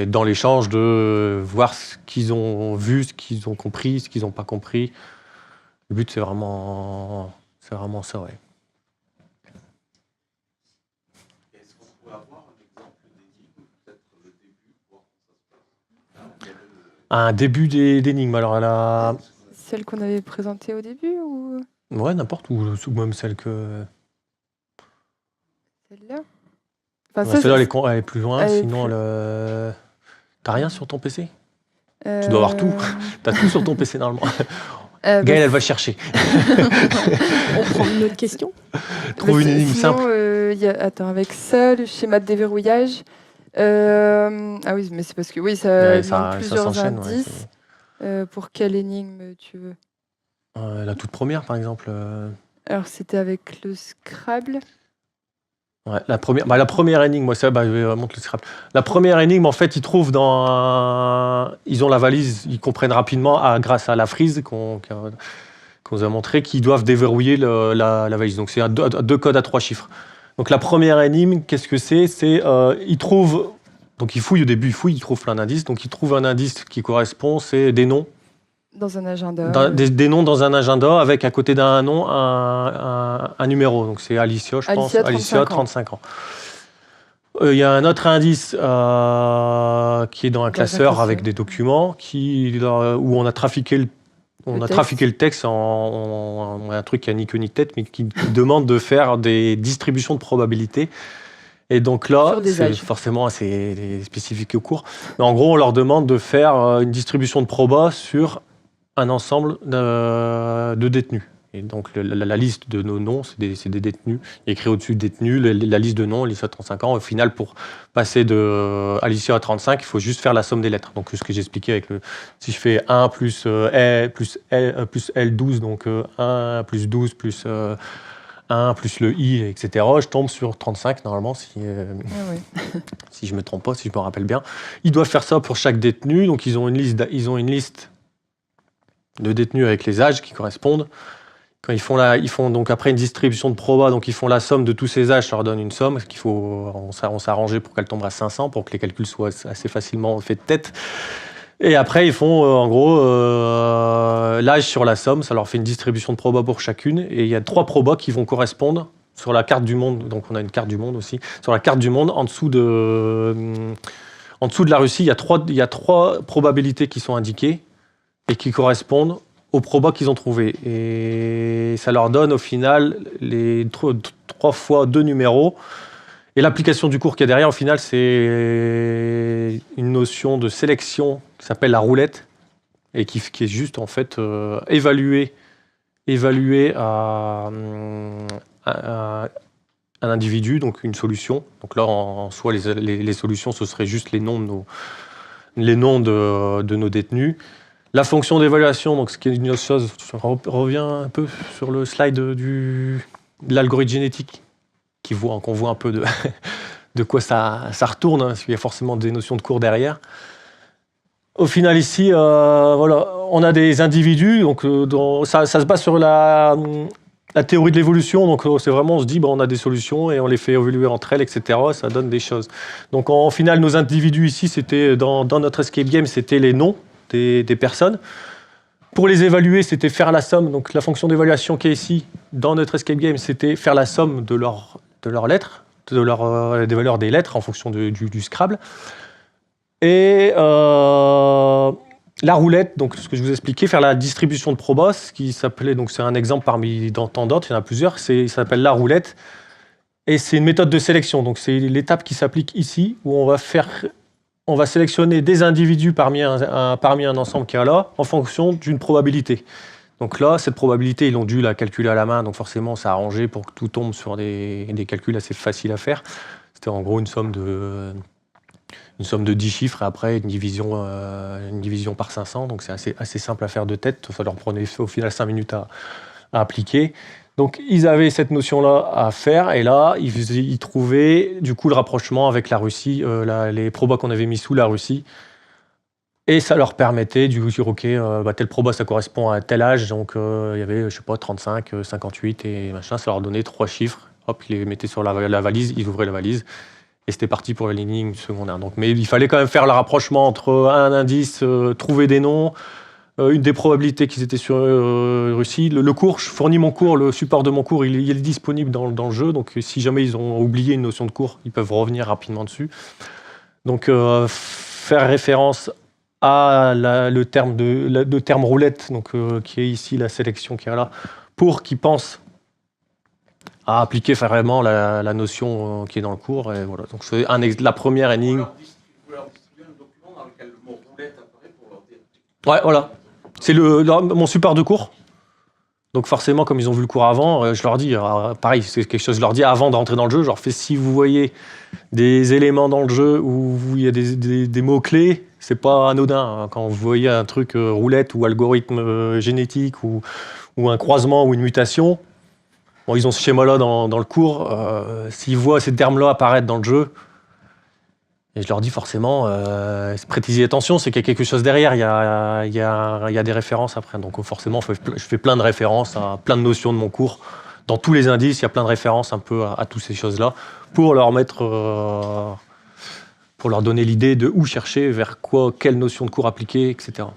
dans l'échange de voir ce qu'ils ont vu, ce qu'ils ont compris, ce qu'ils n'ont pas compris. Le but, c'est vraiment ça, ouais. Un début d'énigme. Alors, celle qu'on avait présentée au début ou... Ouais, n'importe, ou même celle que... Celle-là celle-là, elle est plus loin, sinon... T'as rien sur ton PC? Tu dois avoir tout. T'as tout sur ton PC, normalement. Gaëlle, elle va chercher. On prend une autre question. Trouve une énigme simple. Attends, avec ça, le schéma de déverrouillage... Ah oui, mais c'est parce que ça demande plusieurs indices. Pour quelle énigme tu veux? La toute première, par exemple. Alors, c'était avec le Scrabble. Ouais, la première énigme, moi, je montre le Scrabble. La première énigme, en fait, ils trouvent ils ont la valise, ils comprennent rapidement, grâce à la frise qu'on nous a montré, qu'ils doivent déverrouiller la valise. Donc, c'est deux codes à 3 chiffres. Donc la première énigme, qu'est-ce que c'est? Ils trouvent, donc ils fouillent au début, ils trouvent plein d'indices. Donc ils trouvent un indice qui correspond, c'est des noms. Dans un agenda. Des noms dans un agenda avec à côté d'un nom un numéro. Donc c'est Alicia, je pense. Alicia, 35 ans. Il y a un autre indice qui est dans un classeur avec des documents où on a trafiqué le texte en un truc qui a ni queue ni tête, mais qui demande de faire des distributions de probabilités. Et donc là, c'est forcément assez spécifique au cours. Mais en gros, on leur demande de faire une distribution de proba sur un ensemble de détenus. Et donc la liste de nos noms, c'est des détenus. Il y a écrit au-dessus détenus, la liste de noms, Alicia 35 ans. Au final, pour passer de Alicia à 35, il faut juste faire la somme des lettres. Donc ce que j'expliquais si je fais 1 plus L plus L12, donc 1 plus 12 plus 1 plus le I, etc. Je tombe sur 35 normalement, si je ne me trompe pas, si je me rappelle bien. Ils doivent faire ça pour chaque détenu. Donc ils ont une liste de détenus avec les âges qui correspondent. Quand ils font donc après une distribution de proba, donc ils font la somme de tous ces âges, ça leur donne une somme. On s'est arrangé pour qu'elle tombe à 500 pour que les calculs soient assez facilement faits de tête. Et après, ils font en gros l'âge sur la somme, ça leur fait une distribution de proba pour chacune. Et il y a 3 probas qui vont correspondre sur la carte du monde. Donc on a une carte du monde aussi. Sur la carte du monde, en dessous de la Russie, il y a 3 probabilités qui sont indiquées et qui correspondent aux probas qu'ils ont trouvés. Et ça leur donne au final les 3 fois 2 numéros. Et l'application du cours qu'il y a derrière, au final, c'est une notion de sélection qui s'appelle la roulette et qui est juste en fait évaluer à un individu, donc une solution. Donc là, en soi, les solutions, ce seraient juste les noms de nos détenus. La fonction d'évaluation, donc ce qui est une autre chose, je reviens un peu sur le slide de l'algorithme génétique, qu'on voit un peu de quoi ça retourne, hein, parce qu'il y a forcément des notions de cours derrière. Au final, ici, voilà, on a des individus, donc ça se base sur la théorie de l'évolution, donc c'est vraiment, on se dit, on a des solutions et on les fait évoluer entre elles, etc. Ça donne des choses. Donc en final, nos individus ici, c'était dans notre escape game, c'était les noms des personnes. Pour les évaluer, c'était faire la somme. Donc la fonction d'évaluation qui est ici, dans notre escape game, c'était faire la somme de leurs lettres, des valeurs des lettres en fonction du Scrabble. Et la roulette, donc ce que je vous expliquais, faire la distribution de Probos, qui s'appelait, donc c'est un exemple parmi tant d'autres, il y en a plusieurs, ça s'appelle la roulette. Et c'est une méthode de sélection, donc c'est l'étape qui s'applique ici, où on va sélectionner des individus parmi un ensemble qui est là, en fonction d'une probabilité. Donc là, cette probabilité, ils ont dû la calculer à la main, donc forcément, ça a arrangé pour que tout tombe sur des calculs assez faciles à faire. C'était en gros une somme de 10 chiffres et après une division par 500, donc c'est assez simple à faire de tête. Ça leur prenait au final 5 minutes à appliquer. Donc ils avaient cette notion-là à faire et là, ils trouvaient du coup le rapprochement avec la Russie, les probas qu'on avait mis sous la Russie. Et ça leur permettait de dire, OK, tel proba, ça correspond à tel âge, donc il y avait, je sais pas, 35, 58 et machin, ça leur donnait 3 chiffres. Hop, ils les mettaient sur la valise, ils ouvraient la valise. Et c'était parti pour la ligne secondaire. Donc, mais il fallait quand même faire le rapprochement entre un indice, trouver des noms, une des probabilités qu'ils étaient sur Russie. Le cours, je fournis mon cours, le support de mon cours, il est disponible dans le jeu. Donc si jamais ils ont oublié une notion de cours, ils peuvent revenir rapidement dessus. Donc faire référence à le terme roulette, donc, qui est ici la sélection qui est là, pour qu'ils pensent à appliquer vraiment la notion qui est dans le cours. Et voilà. Donc c'est la première énigme. Ouais, voilà. C'est mon support de cours. Donc forcément, comme ils ont vu le cours avant, je leur dis, pareil, c'est quelque chose, je leur dis avant de rentrer dans le jeu, je leur fais, si vous voyez des éléments dans le jeu où il y a des mots-clés, c'est pas anodin. Quand vous voyez un truc roulette ou algorithme génétique ou un croisement ou une mutation, bon, ils ont ce schéma-là dans le cours. S'ils voient ces termes-là apparaître dans le jeu, et je leur dis forcément, prêtez-y attention, c'est qu'il y a quelque chose derrière, il y a des références après. Donc forcément, je fais plein de références à plein de notions de mon cours. Dans tous les indices, il y a plein de références un peu à toutes ces choses-là, pour leur donner l'idée de où chercher, vers quoi, quelle notion de cours appliquer, etc.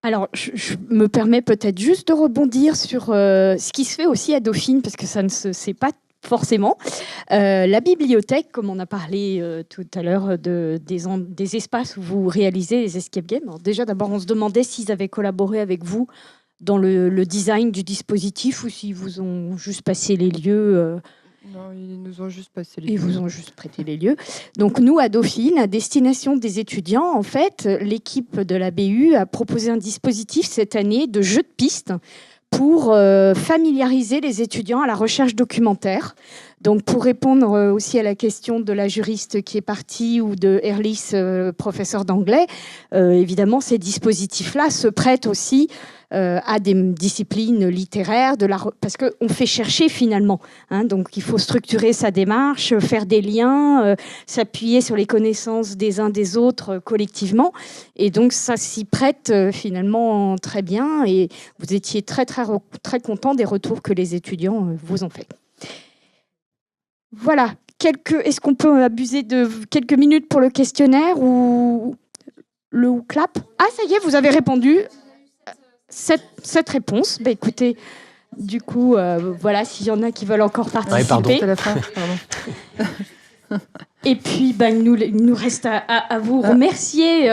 Alors, je me permets peut-être juste de rebondir sur ce qui se fait aussi à Dauphine, parce que ça ne se sait pas forcément. La bibliothèque, comme on a parlé tout à l'heure des espaces où vous réalisez les escape games. Alors déjà, d'abord, on se demandait s'ils avaient collaboré avec vous dans le design du dispositif ou s'ils vous ont juste passé les lieux. Non, ils nous ont juste passé les lieux. Ils vous ont juste prêté les lieux. Donc nous, à Dauphine, à destination des étudiants, en fait, l'équipe de la BU a proposé un dispositif cette année de jeu de piste pour familiariser les étudiants à la recherche documentaire. Donc pour répondre aussi à la question de la juriste qui est partie ou de Erlis, professeur d'anglais, évidemment, ces dispositifs-là se prêtent aussi à des disciplines littéraires, parce qu'on fait chercher finalement. Hein, donc il faut structurer sa démarche, faire des liens, s'appuyer sur les connaissances des uns des autres collectivement. Et donc ça s'y prête finalement très bien. Et vous étiez très, très, très content des retours que les étudiants vous ont fait. Voilà. Est-ce qu'on peut abuser de quelques minutes pour le questionnaire ou le clap? Ah, ça y est, vous avez répondu. Cette réponse, écoutez, du coup, voilà, s'il y en a qui veulent encore participer. Pardon. À la fin, pardon. Et puis, il nous reste à vous remercier,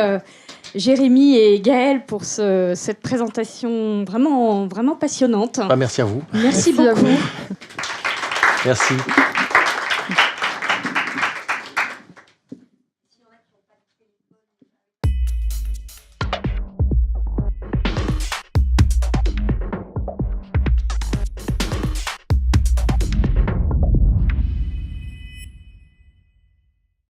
Jérémy et Gaël, pour cette présentation vraiment, vraiment passionnante. Merci à vous. Merci Merci à beaucoup. vous. Merci.